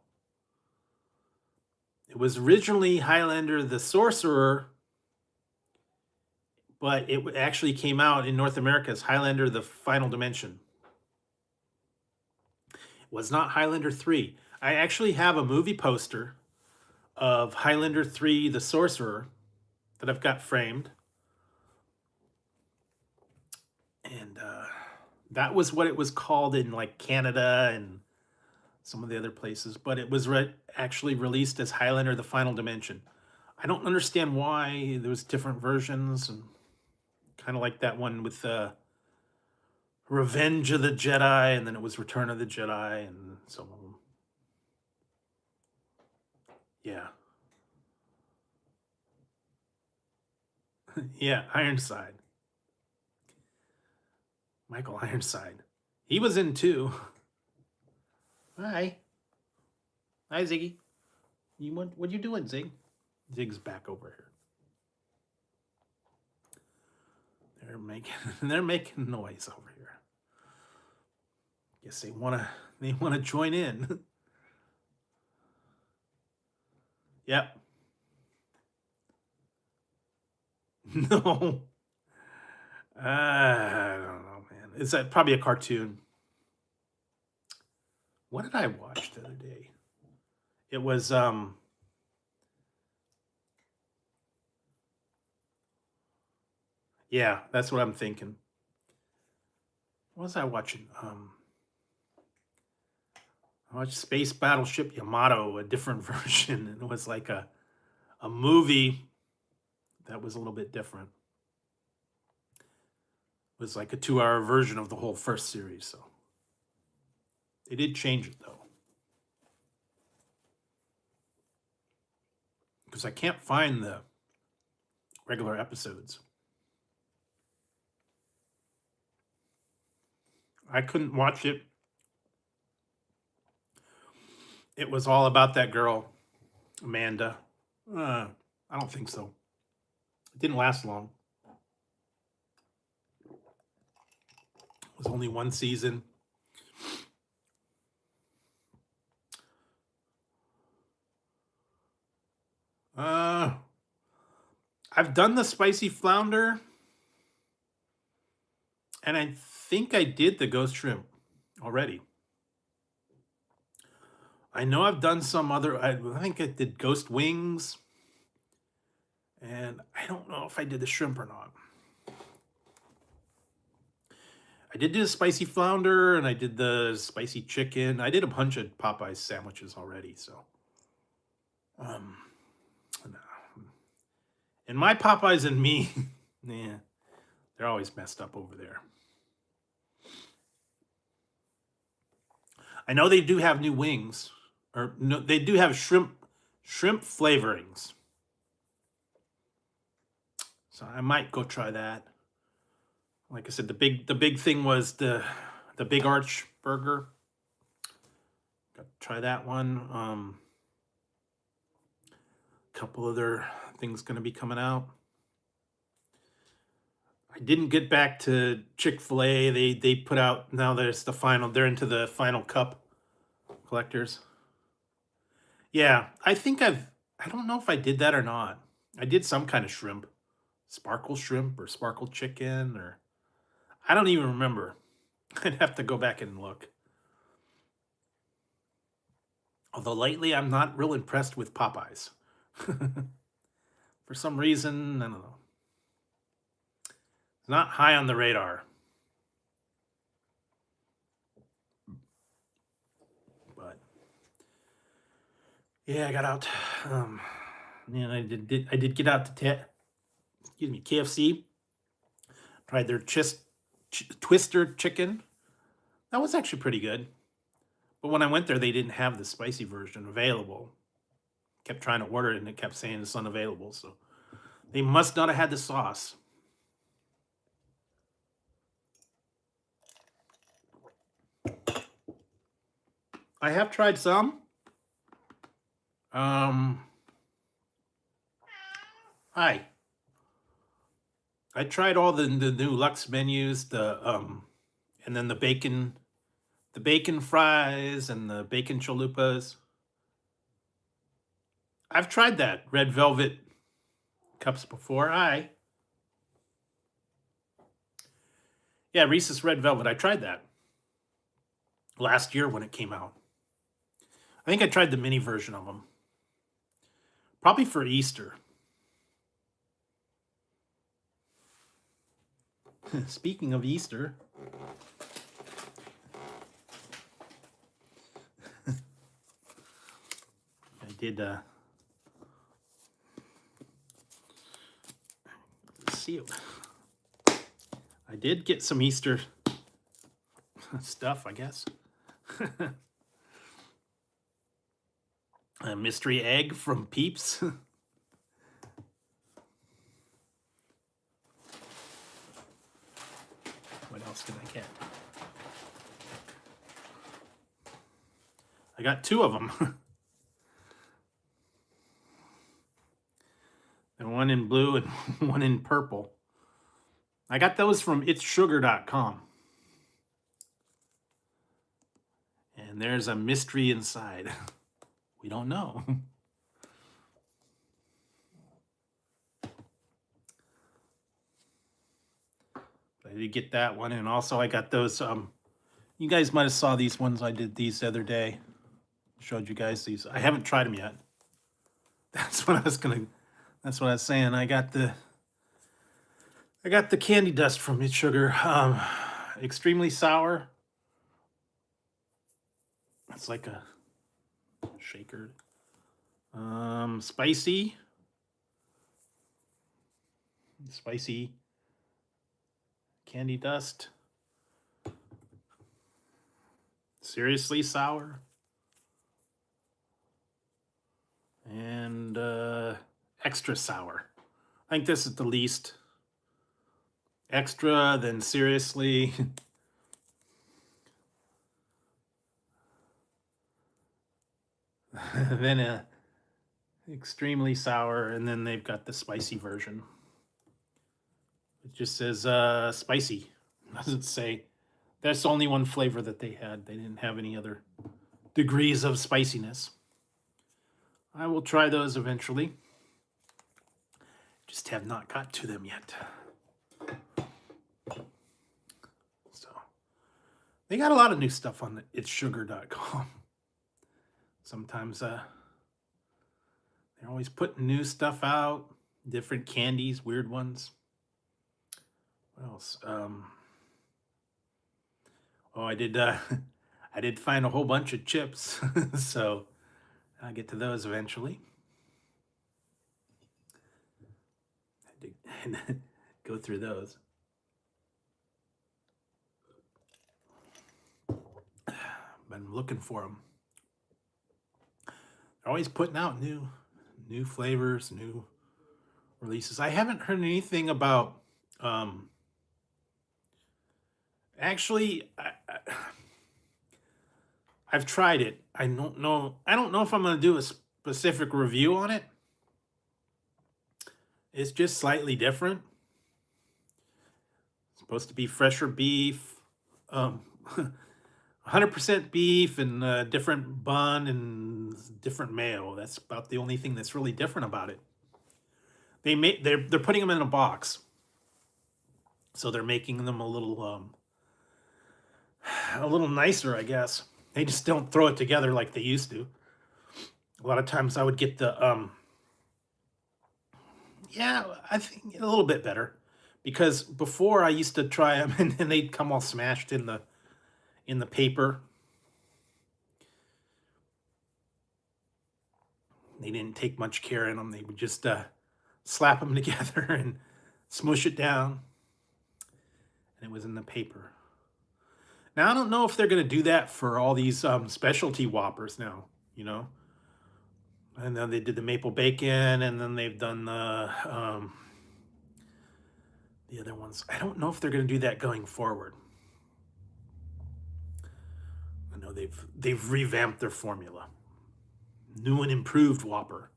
It was originally Highlander the Sorcerer, but it actually came out in North America as Highlander the Final Dimension. It was not Highlander 3. I actually have a movie poster of Highlander 3 the Sorcerer that I've got framed. And that was what it was called in like Canada and some of the other places, but it was actually released as Highlander the Final Dimension. I don't understand why there was different versions, and kind of like that one with Revenge of the Jedi, and then it was Return of the Jedi, and some of them. Yeah. Yeah, Ironside. Michael Ironside. He was in too. Hi. Hi, Ziggy. What you doing, Zig? Zig's back over here. They're making noise over here. Guess they wanna join in. Yep. No. I don't know, man. It's probably a cartoon. What did I watch the other day? It was yeah, that's what I'm thinking. What was I watching? I watched Space Battleship Yamato, a different version, and it was like a movie that was a little bit different. It was like a 2-hour version of the whole first series, so they did change it though. Because I can't find the regular episodes. I couldn't watch it. It was all about that girl, Amanda. I don't think so. It didn't last long. It was only one season. I've done the spicy flounder, and I think I did the ghost shrimp already. I know I've done some other, I think I did ghost wings, and I don't know if I did the shrimp or not. I did do the spicy flounder, and I did the spicy chicken. I did a bunch of Popeyes sandwiches already, so. And my Popeyes and me, yeah, they're always messed up over there. I know they do have new wings, or no, they do have shrimp flavorings. So I might go try that. Like I said, the big thing was the Big Arch burger. Got to try that one. Couple other things going to be coming out. I didn't get back to Chick-fil-A. They put out, now there's the final, they're into the final cup collectors. Yeah, I think I don't know if I did that or not. I did some kind of shrimp. Sparkle shrimp or sparkle chicken, or I don't even remember. I'd have to go back and look. Although lately I'm not real impressed with Popeyes. For some reason, I don't know. It's not high on the radar. But yeah, I got out. And I did get out to KFC. Tried their Twister chicken. That was actually pretty good. But when I went there, they didn't have the spicy version available. Kept trying to order it, and it kept saying it's unavailable. So they must not have had the sauce. I have tried some. Hi. I tried all the new Lux menus, and then the bacon fries and the bacon chalupas. I've tried that red velvet cups before. Yeah, Reese's Red Velvet. I tried that last year when it came out. I think I tried the mini version of them. Probably for Easter. Speaking of Easter, I did see it. I did get some Easter stuff, I guess. A mystery egg from Peeps. What else did I get? I got 2 of them. And one in blue and one in purple. I got those from itssugar.com. And there's a mystery inside. We don't know. I did get that one, and also I got those. You guys might have saw these ones. I did these the other day. Showed you guys these. I haven't tried them yet. That's what I was saying. I got the candy dust from It's Sugar. Extremely sour. It's like a shaker. Spicy candy dust. Seriously sour. And extra sour. I think this is the least. Extra, then seriously. Then extremely sour, and then they've got the spicy version. It just says spicy. It doesn't say. That's the only one flavor that they had. They didn't have any other degrees of spiciness. I will try those eventually. Just have not got to them yet. So they got a lot of new stuff on itssugar.com. Sometimes they're always putting new stuff out, different candies, weird ones. What else? I did find a whole bunch of chips, so I'll get to those eventually. I had to go through those. Been looking for them. They're always putting out new flavors, new releases. I haven't heard anything about. Actually, I've tried it. I don't know if I'm going to do a specific review on it. It's just slightly different. It's supposed to be fresher beef, 100% beef, and a different bun and different mayo. That's about the only thing that's really different about it. They're putting them in a box, so they're making them a little nicer, I guess. They just don't throw it together like they used to. A lot of times I would get the yeah, I think a little bit better, because before I used to try them and then they'd come all smashed in the paper. They didn't take much care in them. They would just slap them together and smush it down, and it was in the paper. Now, I don't know if they're going to do that for all these specialty Whoppers now, you know. And then they did the maple bacon, and then they've done the other ones. I don't know if they're going to do that going forward. know they've revamped their formula. New and improved Whopper.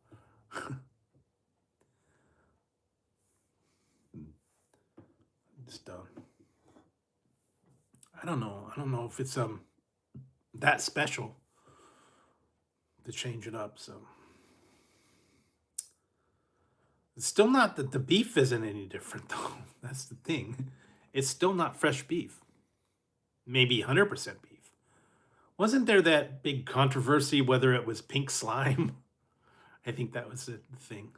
Just I don't know. I don't know if it's that special to change it up. So it's still not that the beef isn't any different though. That's the thing. It's still not fresh beef. Maybe 100% beef. Wasn't there that big controversy whether it was pink slime? I think that was the thing.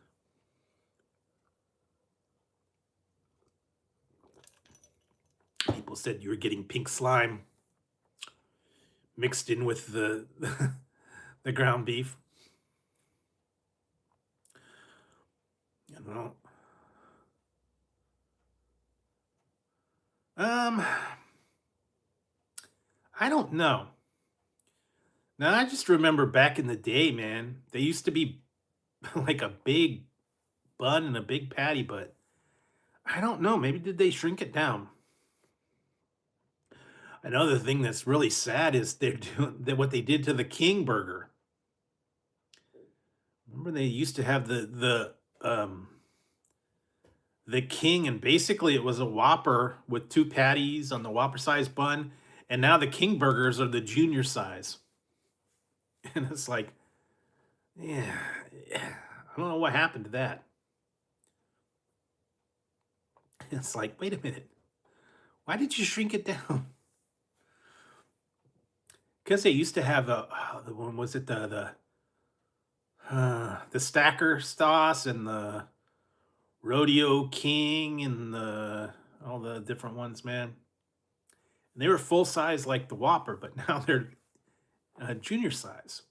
People said you were getting pink slime mixed in with the the ground beef. I don't know. I don't know. Now I just remember back in the day, man, they used to be like a big bun and a big patty, but I don't know. Maybe did they shrink it down? Another thing that's really sad is they're doing that what they did to the King Burger. Remember they used to have the King, and basically it was a Whopper with two patties on the Whopper size bun, and now the King Burgers are the junior size. And it's like, yeah, I don't know what happened to that. It's like, wait a minute, why did you shrink it down? Because they used to have the one was it the Stacker sauce and the Rodeo King and the all the different ones, man. And they were full size like the Whopper, but now they're junior size.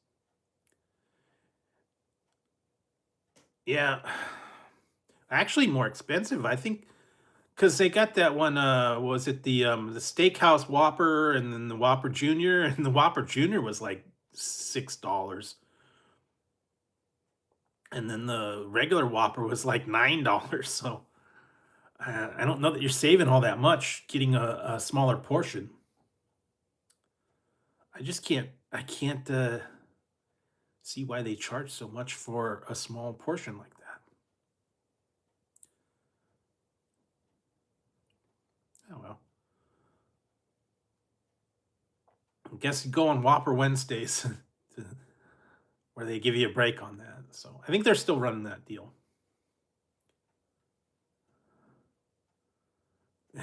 Yeah, actually more expensive, I think, because they got that one. Was it the Steakhouse Whopper and then the Whopper Junior, and the Whopper Junior was like $6, and then the regular Whopper was like $9. So I don't know that you're saving all that much getting a smaller portion. I just can't. I can't see why they charge so much for a small portion like that. Oh well. I guess you go on Whopper Wednesdays where they give you a break on that. So I think they're still running that deal.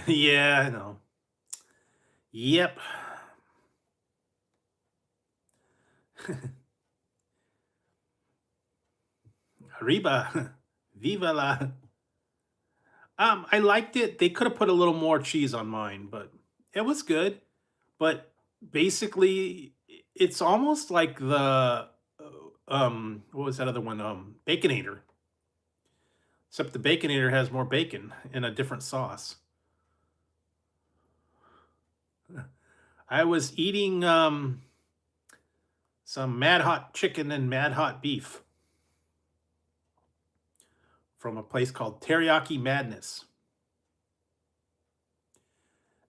Yeah, I know. Yep. Arriba. Viva la. I liked it. They could have put a little more cheese on mine, but it was good. But basically, it's almost like the what was that other one? Baconator. Except the Baconator has more bacon in a different sauce. I was eating some Mad Hot chicken and Mad Hot beef from a place called Teriyaki Madness.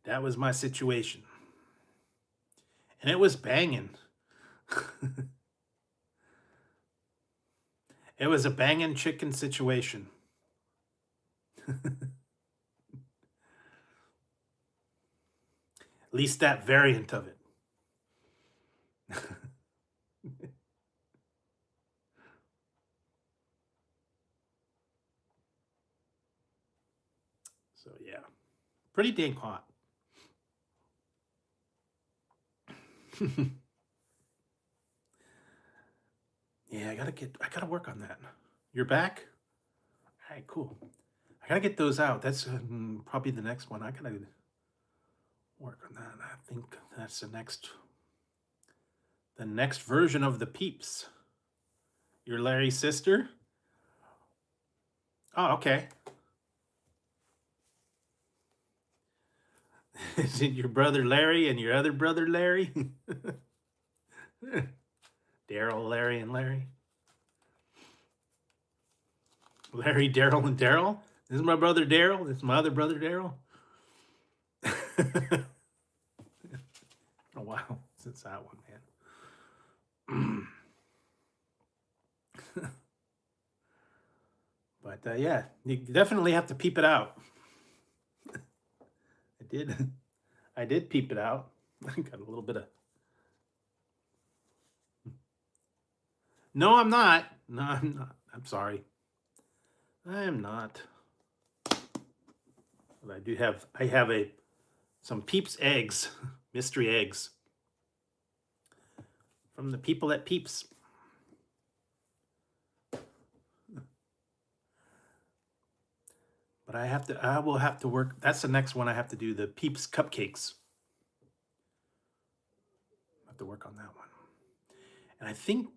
That was my situation. And it was banging. It was a banging chicken situation. At least that variant of it. So yeah, pretty dang hot. Yeah, I gotta work on that. You're back? All right, cool. I gotta get those out. That's probably the next one. I gotta work on that. I think that's the next version of the Peeps. Your Larry's sister? Oh, okay. Is it your brother Larry and your other brother Larry? Daryl, Larry, and Larry. Larry, Daryl, and Daryl. This is my brother Daryl. This is my other brother Daryl. Oh wow, since that one, man. But yeah, you definitely have to peep it out. I did. I did peep it out. I got a little bit of. No, I'm not. No, I'm not. I'm sorry. I am not. But I do have. I have some Peeps eggs, mystery eggs, from the people at Peeps. But I will have to work. That's the next one I have to do, the Peeps cupcakes. I have to work on that one. And I think,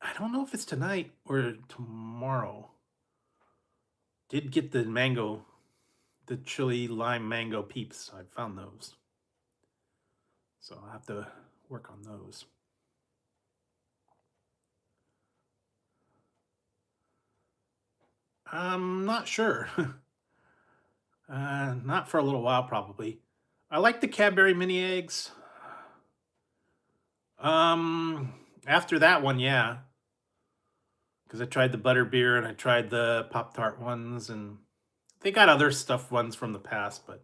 I don't know if it's tonight or tomorrow. Did get the mango, the chili lime mango Peeps. I found those. So I'll have to work on those. I'm not sure. Not for a little while, probably. I like the Cadbury mini eggs. After that one, yeah. Because I tried the butterbeer and I tried the Pop-Tart ones, and they got other stuffed ones from the past, but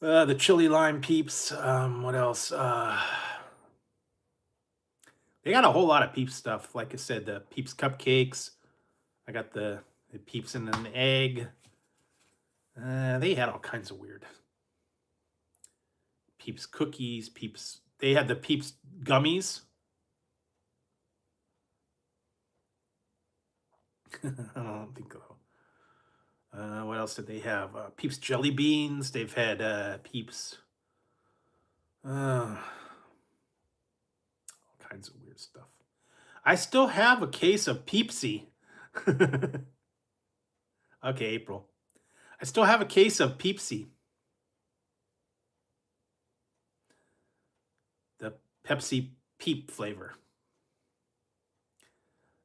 the chili lime Peeps. What else? They got a whole lot of Peeps stuff. Like I said, the Peeps cupcakes. I got the Peeps in an egg. They had all kinds of weird. Peeps cookies, Peeps. They had the Peeps gummies. I don't think so. What else did they have? Peeps jelly beans. They've had Peeps. All kinds of weird stuff. I still have a case of Peepsy. Okay, April. I still have a case of Peepsy. The Pepsi Peep flavor.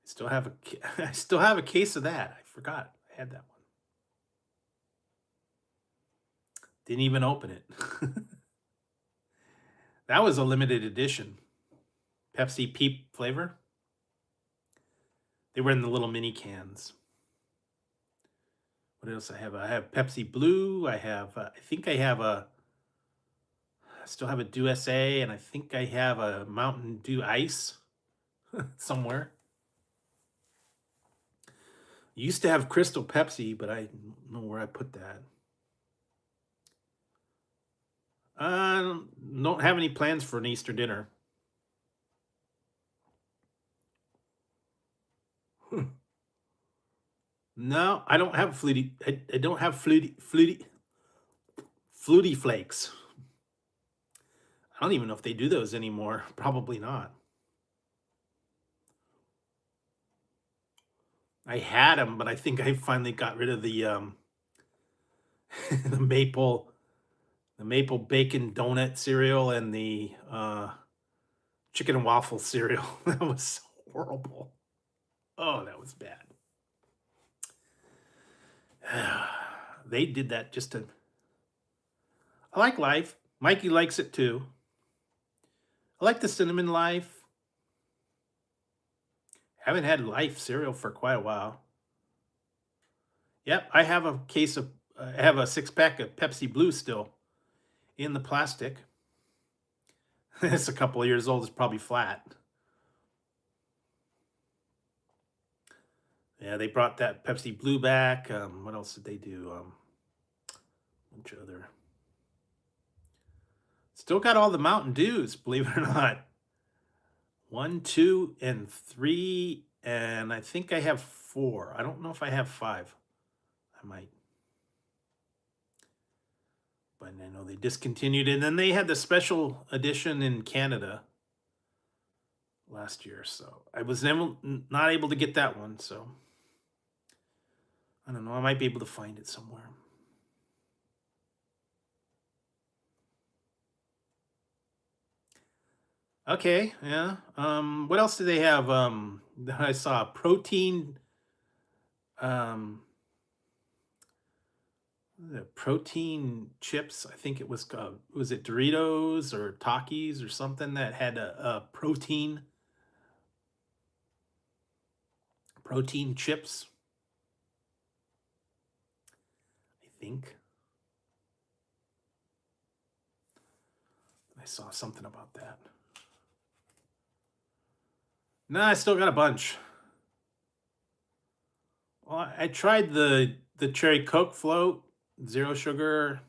I still have a case of that. I forgot I had that one. Didn't even open it. That was a limited edition. Pepsi Peep flavor. They were in the little mini cans. What else I have? I have Pepsi Blue. I have, I think I have I still have a Dew SA, and I think I have a Mountain Dew Ice somewhere. Used to have Crystal Pepsi, but I don't know where I put that. Don't have any plans for an Easter dinner. No, I don't have Flutie. I don't have Flutie Flakes. I don't even know if they do those anymore. Probably not. I had them, but I think I finally got rid of the the maple bacon donut cereal and the chicken and waffle cereal. That was horrible. Oh, that was bad. They did that just to. I like Life. Mikey likes it too. I like the Cinnamon Life. Haven't had Life cereal for quite a while. Yep, I have a case of. I have a 6-pack of Pepsi Blue still in the plastic. It's a couple of years old. It's probably flat. Yeah, they brought that Pepsi Blue back. What else did they do? A bunch of other. Still got all the Mountain Dews, believe it or not. 1, 2, and 3, and I think I have 4. I don't know if I have 5. I might. But I know they discontinued it. And then they had the special edition in Canada last year. So I was not able to get that one. So I don't know. I might be able to find it somewhere. Okay, yeah. What else do they have? I saw protein. The protein chips. I think it was it Doritos or Takis or something that had a protein chips, I think. I saw something about that. No, I still got a bunch. Well, I tried the cherry Coke float, zero sugar.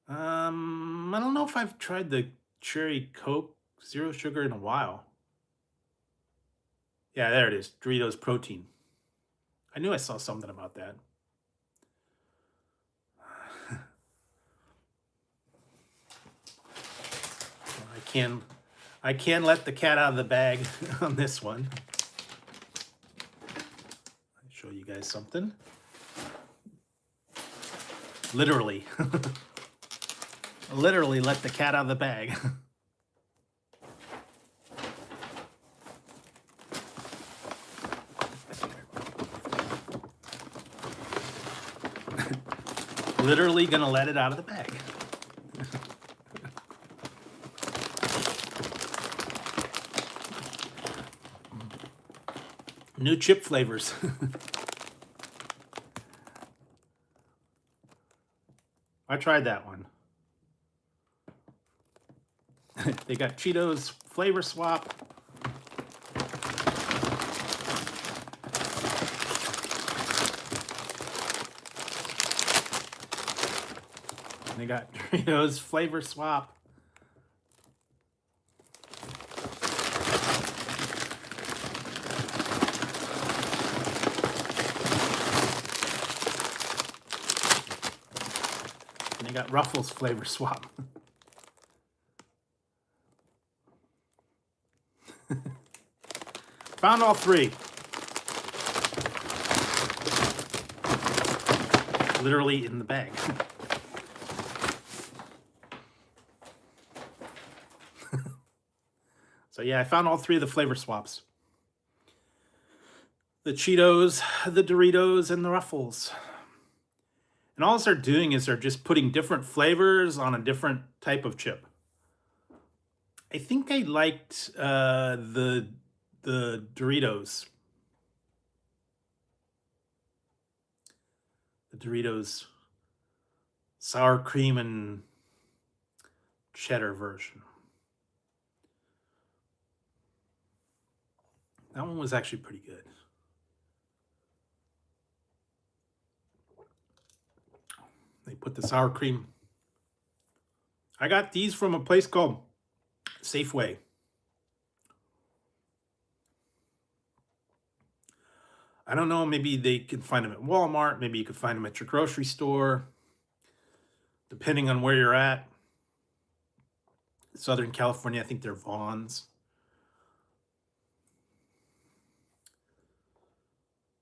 I don't know if I've tried the cherry Coke zero sugar in a while. Yeah, there it is. Doritos protein. I knew I saw something about that. I can let the cat out of the bag on this one. I'll show you guys something. Literally. Literally let the cat out of the bag. Literally gonna let it out of the bag. New chip flavors. I tried that one. They got Cheetos flavor swap. They got Doritos flavor swap. And they got Ruffles flavor swap. Found all three. Literally in the bag. So yeah, I found all three of the flavor swaps. The Cheetos, the Doritos, and the Ruffles. And all they're doing is they're just putting different flavors on a different type of chip. I think I liked the Doritos. The Doritos sour cream and cheddar version. That one was actually pretty good. They put the sour cream. I got these from a place called Safeway. I don't know, maybe they could find them at Walmart. Maybe you could find them at your grocery store, depending on where you're at. Southern California, I think they're Vons.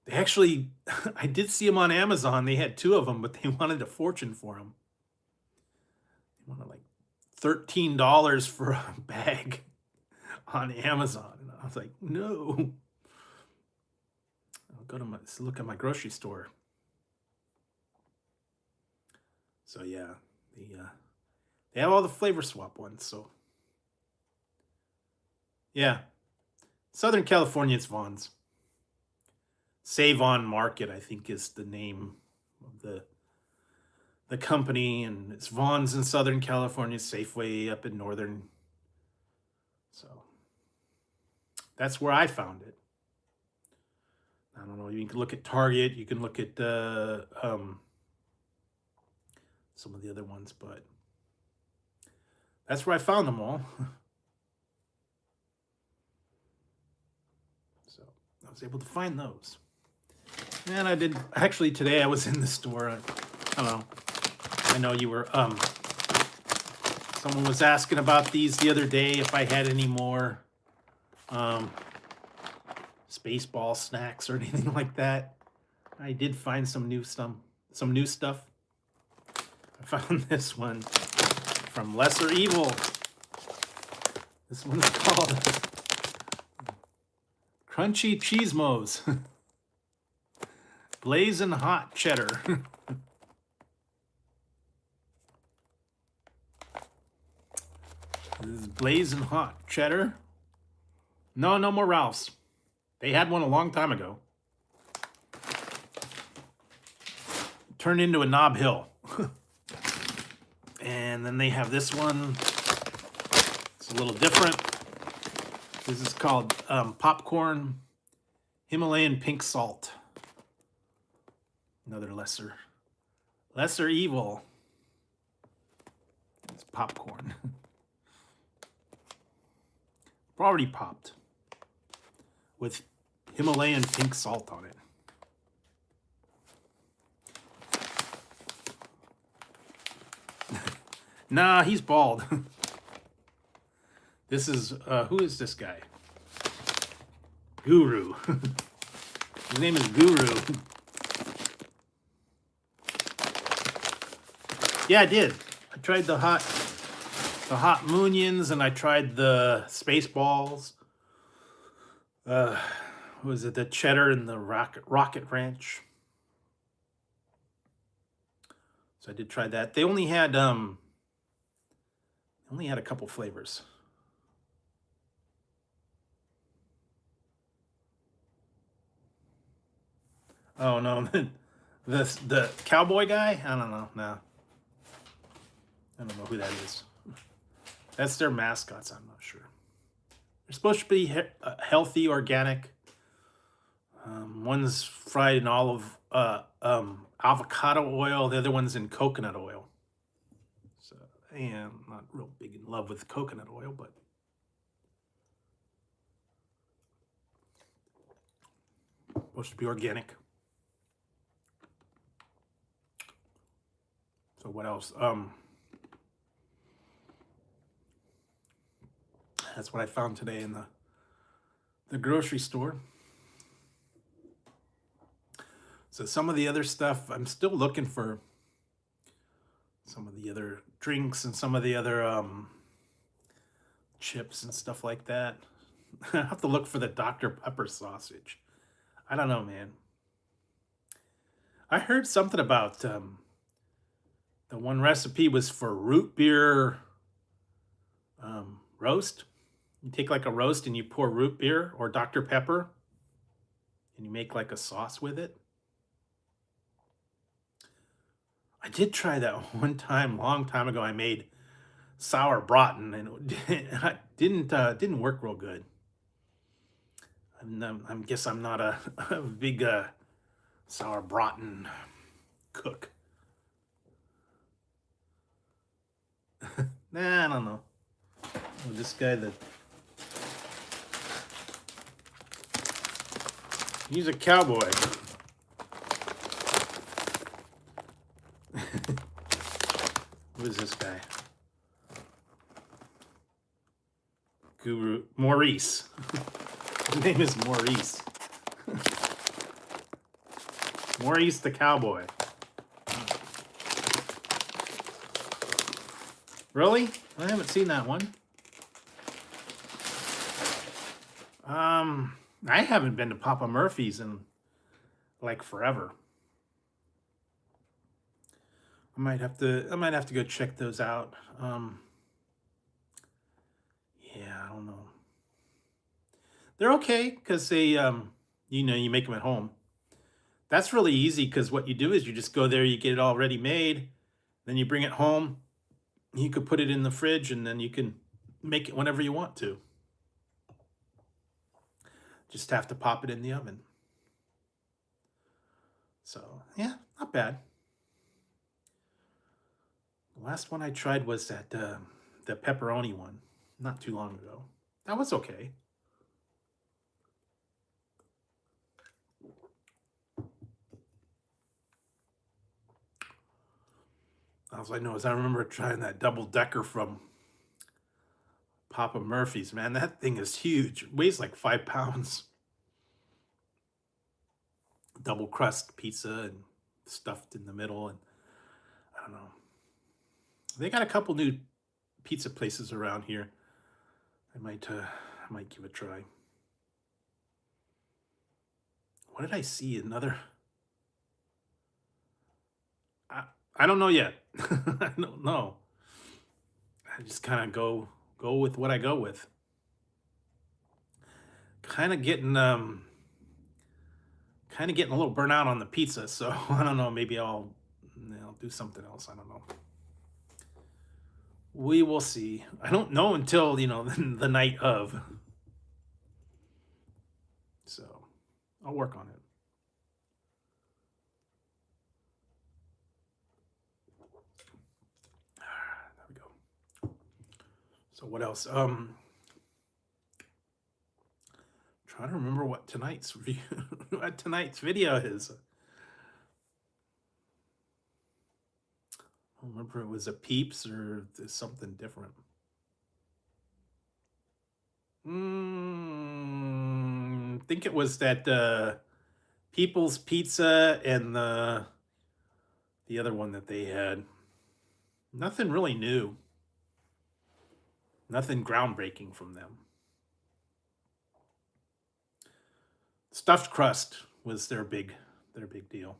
They actually, I did see them on Amazon. They had two of them, but they wanted a fortune for them. They wanted like $13 for a bag on Amazon. And I was like, no. I'll go to look at my grocery store. So yeah, they have all the flavor swap ones. So yeah, Southern California, it's Vons. Save On Market, I think, is the name of the company, and it's Vons in Southern California, Safeway up in Northern. So that's where I found it. I don't know. You can look at Target. You can look at some of the other ones, but that's where I found them all. So I was able to find those. And I did, actually today I was in the store. I don't know. I know you were, someone was asking about these the other day, if I had any more Spaceball snacks or anything like that. I did find some new stuff. I found this one from Lesser Evil. This one's called Crunchy Cheesemos. Blazing hot cheddar. This is blazing hot cheddar. No, no more Ralph's. They had one a long time ago. Turned into a Knob Hill. And then they have this one. It's a little different. This is called popcorn Himalayan pink salt. Another lesser evil. It's popcorn. Already popped with Himalayan pink salt on it. Nah, he's bald. This is, who is this guy? Guru. His name is Guru. Yeah, I did. I tried the hot Moonions, and I tried the space balls. What was it? The cheddar and the rocket ranch. So I did try that. They only had a couple flavors. Oh no, the cowboy guy? I don't know. No, I don't know who that is. That's their mascots. I'm not sure. They're supposed to be healthy, organic. One's fried in avocado oil. The other one's in coconut oil. So, yeah, I'm not real big in love with coconut oil, but supposed to be organic. So what else? That's what I found today in the grocery store. So some of the other stuff, I'm still looking for some of the other drinks and some of the other chips and stuff like that. I have to look for the Dr. Pepper sausage. I don't know, man. I heard something about the one recipe was for root beer roast. You take like a roast and you pour root beer or Dr. Pepper and you make like a sauce with it. I did try that one time, long time ago. I made sour braten and it didn't work real good. I guess I'm not a big sour braten cook. Nah, I don't know. Oh, this guy he's a cowboy. Who is this guy? Guru Maurice. His name is Maurice. Maurice the cowboy. Really? I haven't seen that one. I haven't been to Papa Murphy's in like forever. I might have to go check those out. Yeah, I don't know. They're okay because they you make them at home. That's really easy because what you do is you just go there, you get it already made, then you bring it home. You could put it in the fridge and then you can make it whenever you want to. Just have to pop it in the oven. So, yeah, not bad. The last one I tried was that the pepperoni one, not too long ago. That was okay. All I know is I remember trying that double-decker from Papa Murphy's. Man, that thing is huge. It weighs like 5 pounds. Double crust pizza and stuffed in the middle, and I don't know. They got a couple new pizza places around here. I might give it a try. What did I see? Another. I don't know yet. I don't know. I just kind of go go with what I go with. Kind of getting a little burnout on the pizza, so I don't know, maybe I'll do something else. I don't know. We will see. I don't know until, the night of. So, I'll work on it. There we go. So what else? Trying to remember what tonight's what tonight's video is. I don't remember if it was a Peeps or something different. I think it was that People's Pizza and the other one that they had. Nothing really new. Nothing groundbreaking from them. Stuffed crust was their big deal.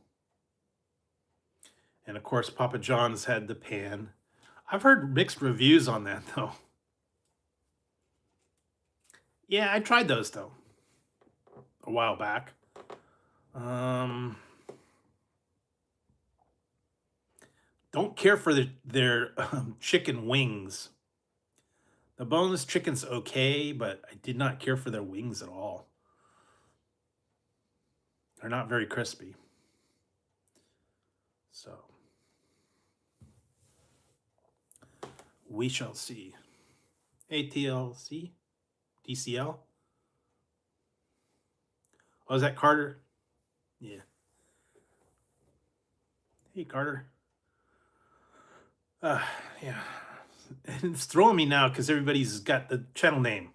And of course, Papa John's had the pan. I've heard mixed reviews on that though. Yeah, I tried those though a while back. Don't care for their chicken wings. The boneless chicken's okay, but I did not care for their wings at all. They're not very crispy. So we shall see. ATLC? DCL? Oh, is that Carter? Yeah. Hey, Carter. Yeah. It's throwing me now because everybody's got the channel name.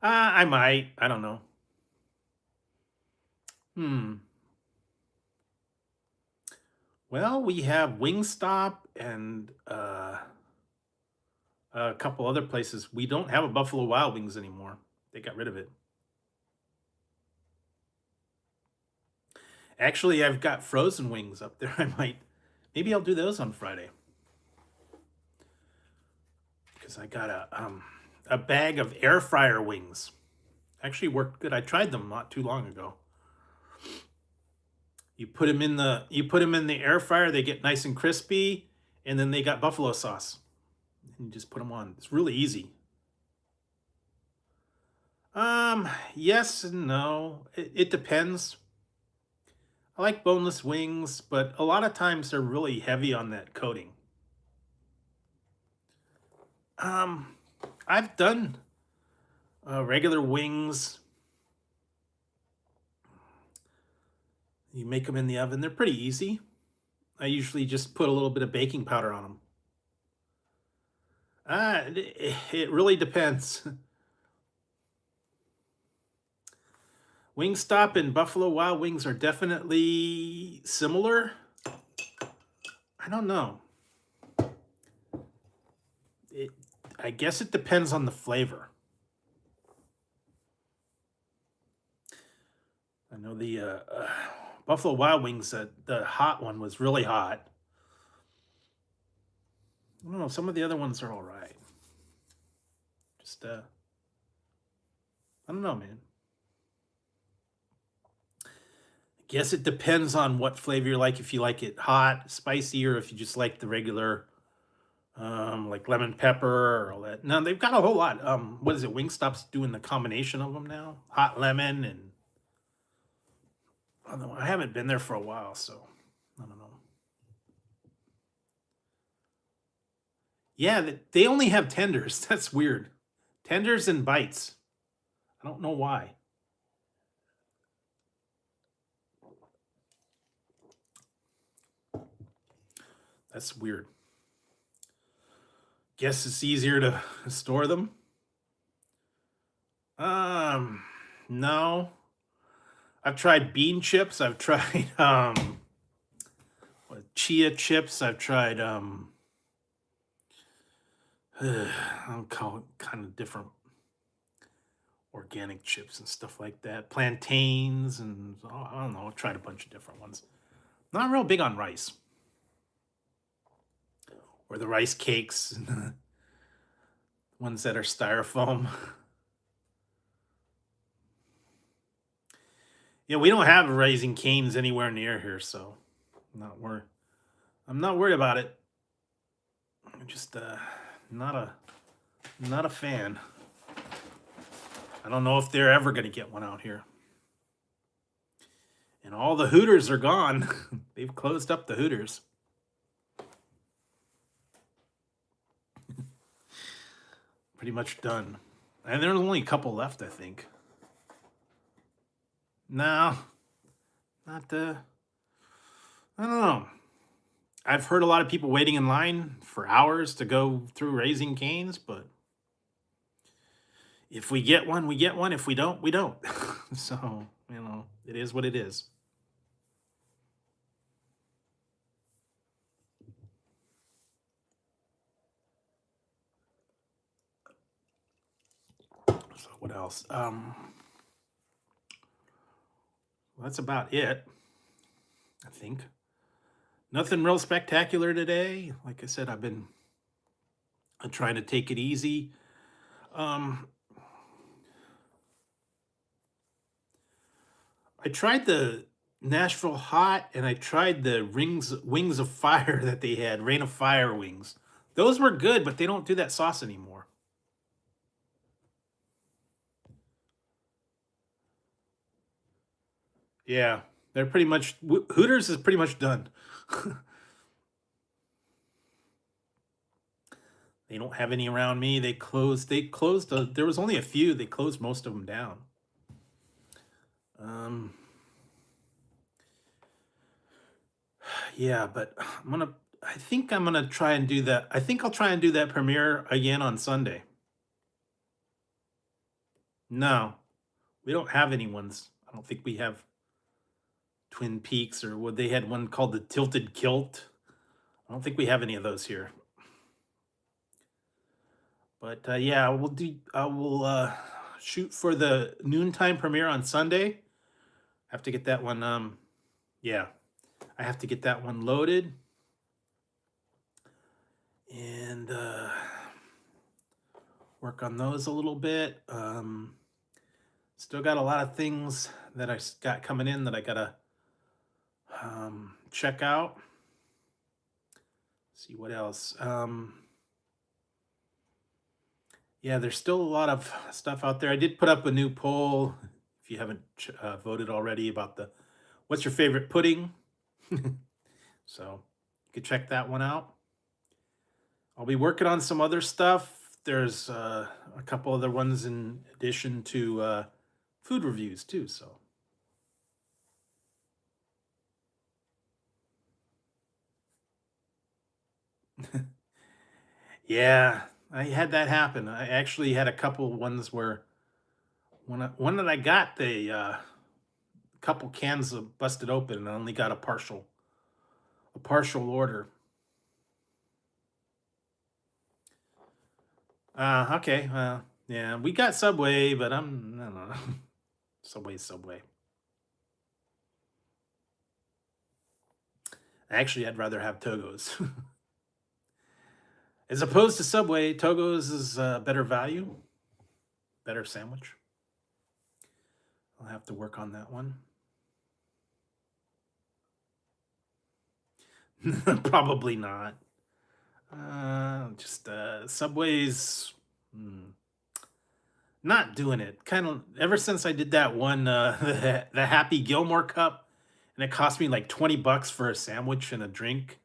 I might. I don't know. Well, we have Wingstop and a couple other places. We don't have a Buffalo Wild Wings anymore. They got rid of it. Actually, I've got frozen wings up there. Maybe I'll do those on Friday. Because I got a bag of air fryer wings. Actually worked good. I tried them not too long ago. You put them in the air fryer, they get nice and crispy, and then they got buffalo sauce. And you just put them on. It's really easy. Yes and no. It depends. I like boneless wings, but a lot of times they're really heavy on that coating. I've done regular wings. You make them in the oven. They're pretty easy. I usually just put a little bit of baking powder on them. It really depends. Wingstop and Buffalo Wild Wings are definitely similar. I don't know. I guess it depends on the flavor. I know the Buffalo Wild Wings, the hot one was really hot. I don't know. Some of the other ones are all right. Just, I don't know, man. I guess it depends on what flavor you like. If you like it hot, spicy, or if you just like the regular, like lemon pepper or all that. Now they've got a whole lot. What is it? Wingstop's doing the combination of them now. Hot lemon and I don't know. I haven't been there for a while, so I don't know. Yeah, they only have tenders. That's weird. Tenders and bites. I don't know why. That's weird. Guess it's easier to store them. No. I've tried bean chips. I've tried chia chips. I've tried I'll call it kind of different organic chips and stuff like that. Plantains and I don't know. I've tried a bunch of different ones. Not real big on rice. or the rice cakes, ones that are styrofoam. Yeah, we don't have Raising Cane's anywhere near here, so I'm not worried. I'm not worried about it. I'm just not a not a fan. I don't know if they're ever going to get one out here. And all the Hooters are gone. They've closed up the Hooters. Pretty much done. And there's only a couple left, I think. No, not I don't know. I've heard a lot of people waiting in line for hours to go through Raising Cane's, but if we get one, we get one. If we don't, we don't. So, it is what it is. So what else? That's about it, I think. Nothing real spectacular today. Like I said, I'm trying to take it easy. Um, I tried the Nashville Hot and I tried the Wings of Fire that they had, Rain of Fire wings. Those were good, but they don't do that sauce anymore. Yeah, they're pretty much Hooters is pretty much done. They don't have any around me. They closed. They closed. There was only a few. They closed most of them down. Um, yeah, but I think I'm gonna try and do that. I think I'll try and do that premiere again on Sunday. No, we don't have any ones. I don't think we have Twin Peaks or what they had one called the Tilted Kilt. I don't think we have any of those here. But yeah, we'll do. I will shoot for the noontime premiere on Sunday. I have to get that one. Yeah, I have to get that one loaded, and work on those a little bit. Still got a lot of things that I got coming in that I gotta check out. See what else. Yeah, there's still a lot of stuff out there. I did put up a new poll. If you haven't voted already about what's your favorite pudding, so you could check that one out. I'll be working on some other stuff. There's a couple other ones in addition to food reviews too. So yeah, I had that happen. I actually had a couple ones where one that I got, the couple cans of busted open, and I only got a partial order. Okay. Yeah, we got Subway, but I don't know. Subway. Actually, I'd rather have Togo's. As opposed to Subway, Togo's is better value, better sandwich. I'll have to work on that one. Probably not. Just Subway's not doing it. Kind of ever since I did that one, the Happy Gilmore cup, and it cost me like $20 for a sandwich and a drink.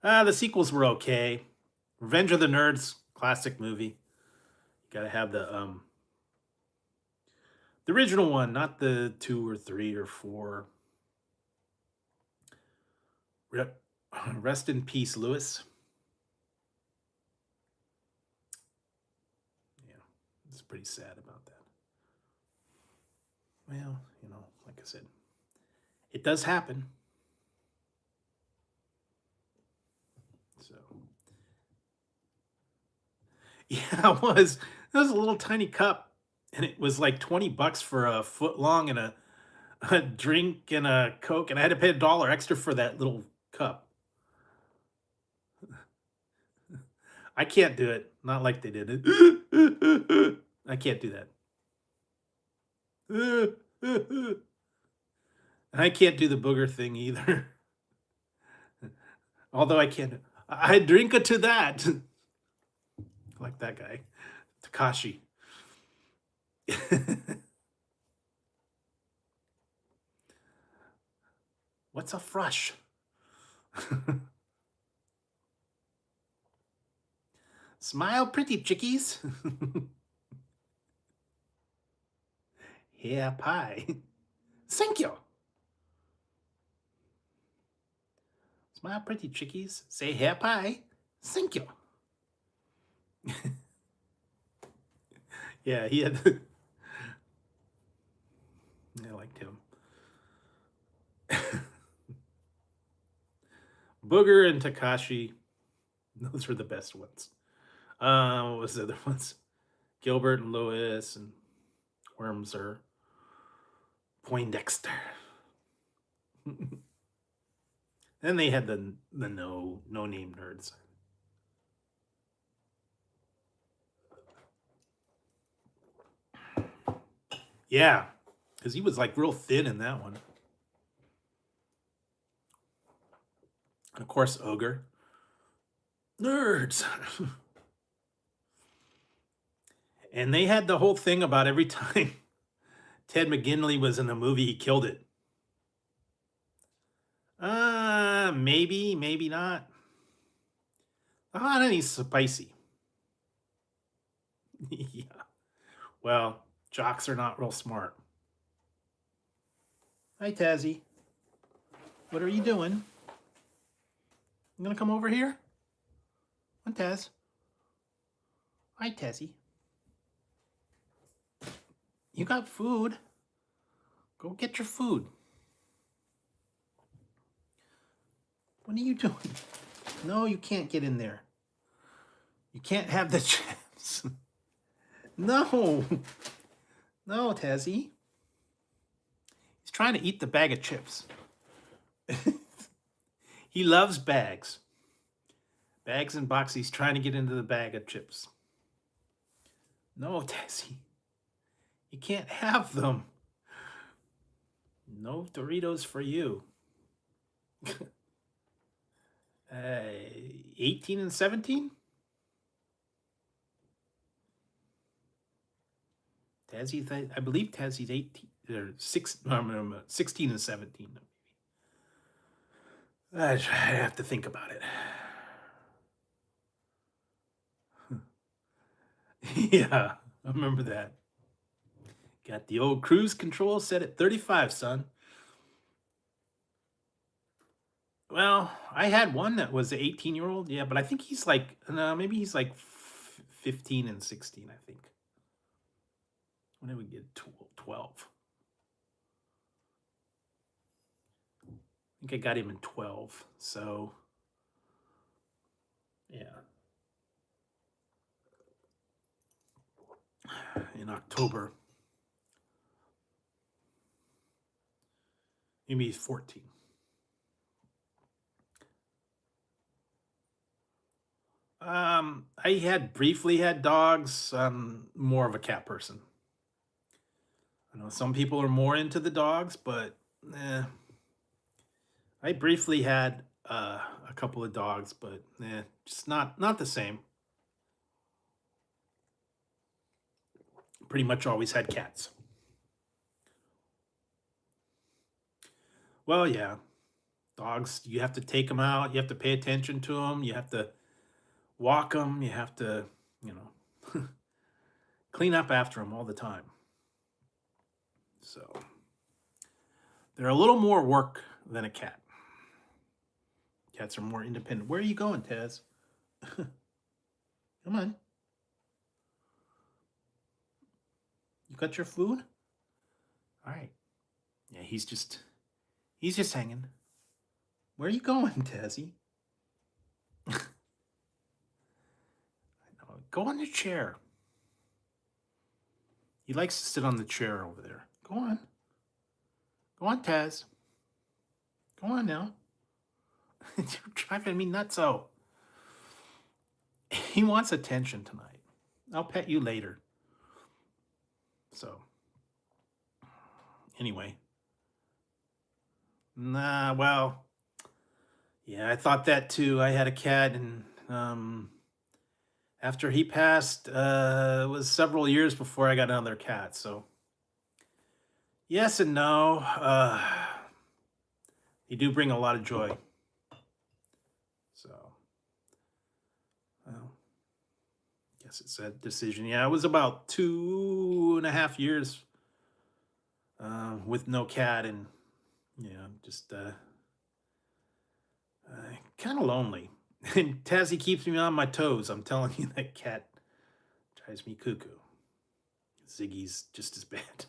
The sequels were okay. Revenge of the Nerds, classic movie. You gotta have the original one, not the 2 or 3 or 4. Rest in peace, Lewis. Yeah, it's pretty sad about that. Well, like I said, it does happen. So, yeah, it was. It was a little tiny cup, and it was like $20 for a foot long and a drink and a Coke, and I had to pay $1 extra for that little cup. I can't do it. Not like they did it. I can't do that. And I can't do the booger thing either. Although I can. I drink it to that. Like that guy. Takashi. What's a frush? Smile pretty, chickies. Hair pie. Thank you. Smile pretty, chickies. Say hair pie. Thank you. Yeah, he had. I liked him. Booger and Takashi. Those were the best ones. What was the other ones? Gilbert and Lewis and Wormser. Poindexter. Then they had the no name nerds. Yeah, because he was like real thin in that one. And of course, Ogre. Nerds. And they had the whole thing about every time Ted McGinley was in a movie, he killed it. Maybe, maybe not. Not any spicy. Yeah. Well, jocks are not real smart. Hi, Tazzy. What are you doing? You gonna come over here? Hi, Taz. Hi, Tazzy. You got food. Go get your food. What are you doing? No, you can't get in there. You can't have the chips. No. No, Tazzy. He's trying to eat the bag of chips. He loves bags. Bags and boxes. He's trying to get into the bag of chips. No, Tazzy. You can't have them. No Doritos for you. 18 and 17? Tazzy, I believe Tazzy's 18 or 16 and 17. I have to think about it. Yeah, I remember that. Got the old cruise control set at 35, son. Well, I had one that was an 18-year-old. Yeah, but I think he's like, no, maybe he's like 15 and 16, I think. When did we get 12? I think I got him in 12. So, yeah. In October. Maybe he's 14. I had briefly had dogs. I'm more of a cat person. I know some people are more into the dogs, but I briefly had a couple of dogs, but just not the same. Pretty much always had cats. Well, yeah, dogs. You have to take them out. You have to pay attention to them. You have to walk them. You have to, clean up after them all the time. So they're a little more work than a cat. Cats are more independent. Where are you going, Taz? Come on. You got your food? All right. Yeah, he's just hanging. Where are you going, Tazzy? I know. Go on the chair. He likes to sit on the chair over there. Go on. Go on, Taz. Go on now. You're driving me nuts. He wants attention tonight. I'll pet you later. So, anyway. Nah, well, yeah, I thought that too. I had a cat, and after he passed, it was several years before I got another cat. So, yes and no. They do bring a lot of joy. So, well, guess it's a decision. Yeah, it was about 2.5 years with no cat, and just kind of lonely. And Tazzy keeps me on my toes. I'm telling you, that cat drives me cuckoo. Ziggy's just as bad.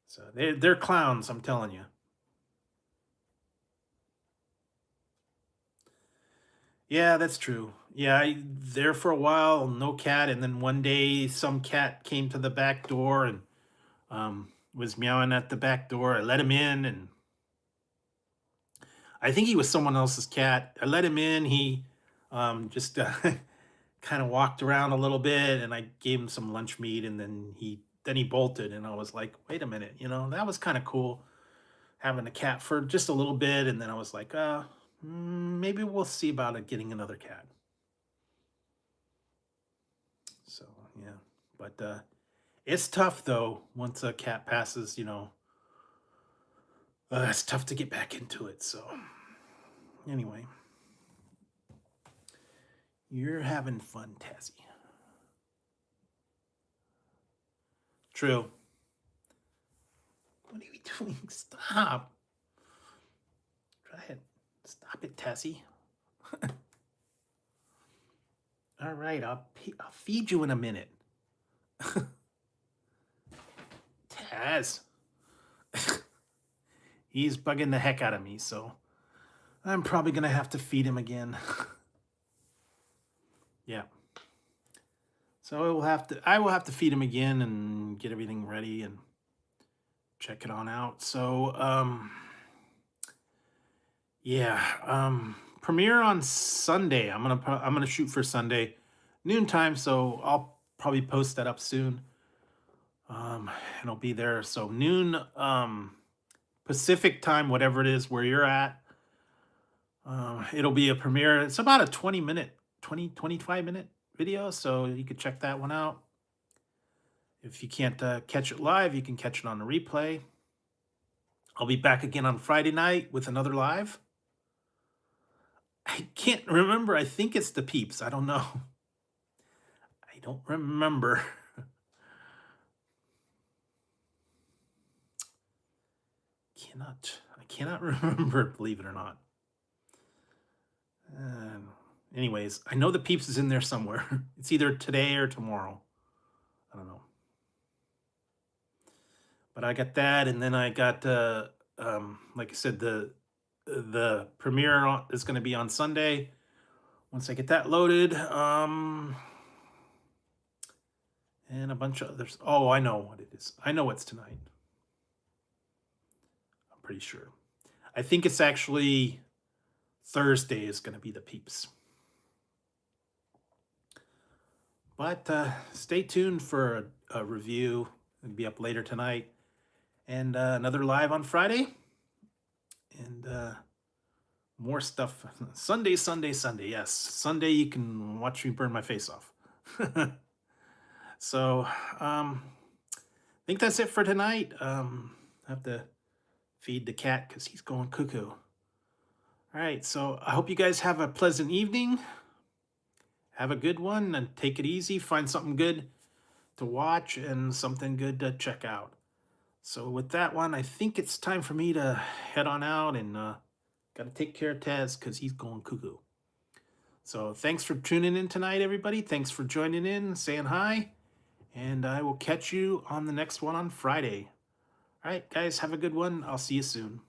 So they're clowns, I'm telling you. Yeah, that's true. Yeah, there for a while, no cat, and then one day some cat came to the back door and was meowing at the back door. I let him in, and I think he was someone else's cat. I let him in. He just kind of walked around a little bit, and I gave him some lunch meat, and then he bolted, and I was like, wait a minute, that was kind of cool having a cat for just a little bit, and then I was like, maybe we'll see about it getting another cat. So yeah, but it's tough though once a cat passes. It's tough to get back into it. So anyway, you're having fun, Tazzy. True. What are you doing? Stop. Try it. Stop it, Tazzy. All right, I'll feed you in a minute. Taz. He's bugging the heck out of me, so I'm probably going to have to feed him again. Yeah. So I will have to feed him again and get everything ready and check it on out. So premiere on Sunday. I'm gonna shoot for Sunday noontime, so I'll probably post that up soon. And I'll be there. So noon Pacific time, whatever it is where you're at. It'll be a premiere. It's about a 25-minute video, so you could check that one out. If you can't catch it live, you can catch it on the replay. I'll be back again on Friday night with another live. I can't remember. I think it's the Peeps. I don't know. I don't remember. I cannot remember, believe it or not. Anyways, I know the Peeps is in there somewhere. It's either today or tomorrow. I don't know. But I got that, and then I got, like I said, the premiere is going to be on Sunday. Once I get that loaded, and a bunch of others. Oh, I know what it is. I know it's tonight. I'm pretty sure. I think it's actually Thursday is going to be the Peeps. But stay tuned for a review. It'll be up later tonight. And another live on Friday. And more stuff. Sunday. Yes, Sunday you can watch me burn my face off. So I think that's it for tonight. I have to feed the cat because he's going cuckoo. All right, so I hope you guys have a pleasant evening. Have a good one and take it easy. Find something good to watch and something good to check out. So with that one, I think it's time for me to head on out and got to take care of Taz because he's going cuckoo. So thanks for tuning in tonight, everybody. Thanks for joining in, saying hi. And I will catch you on the next one on Friday. All right, guys, have a good one. I'll see you soon.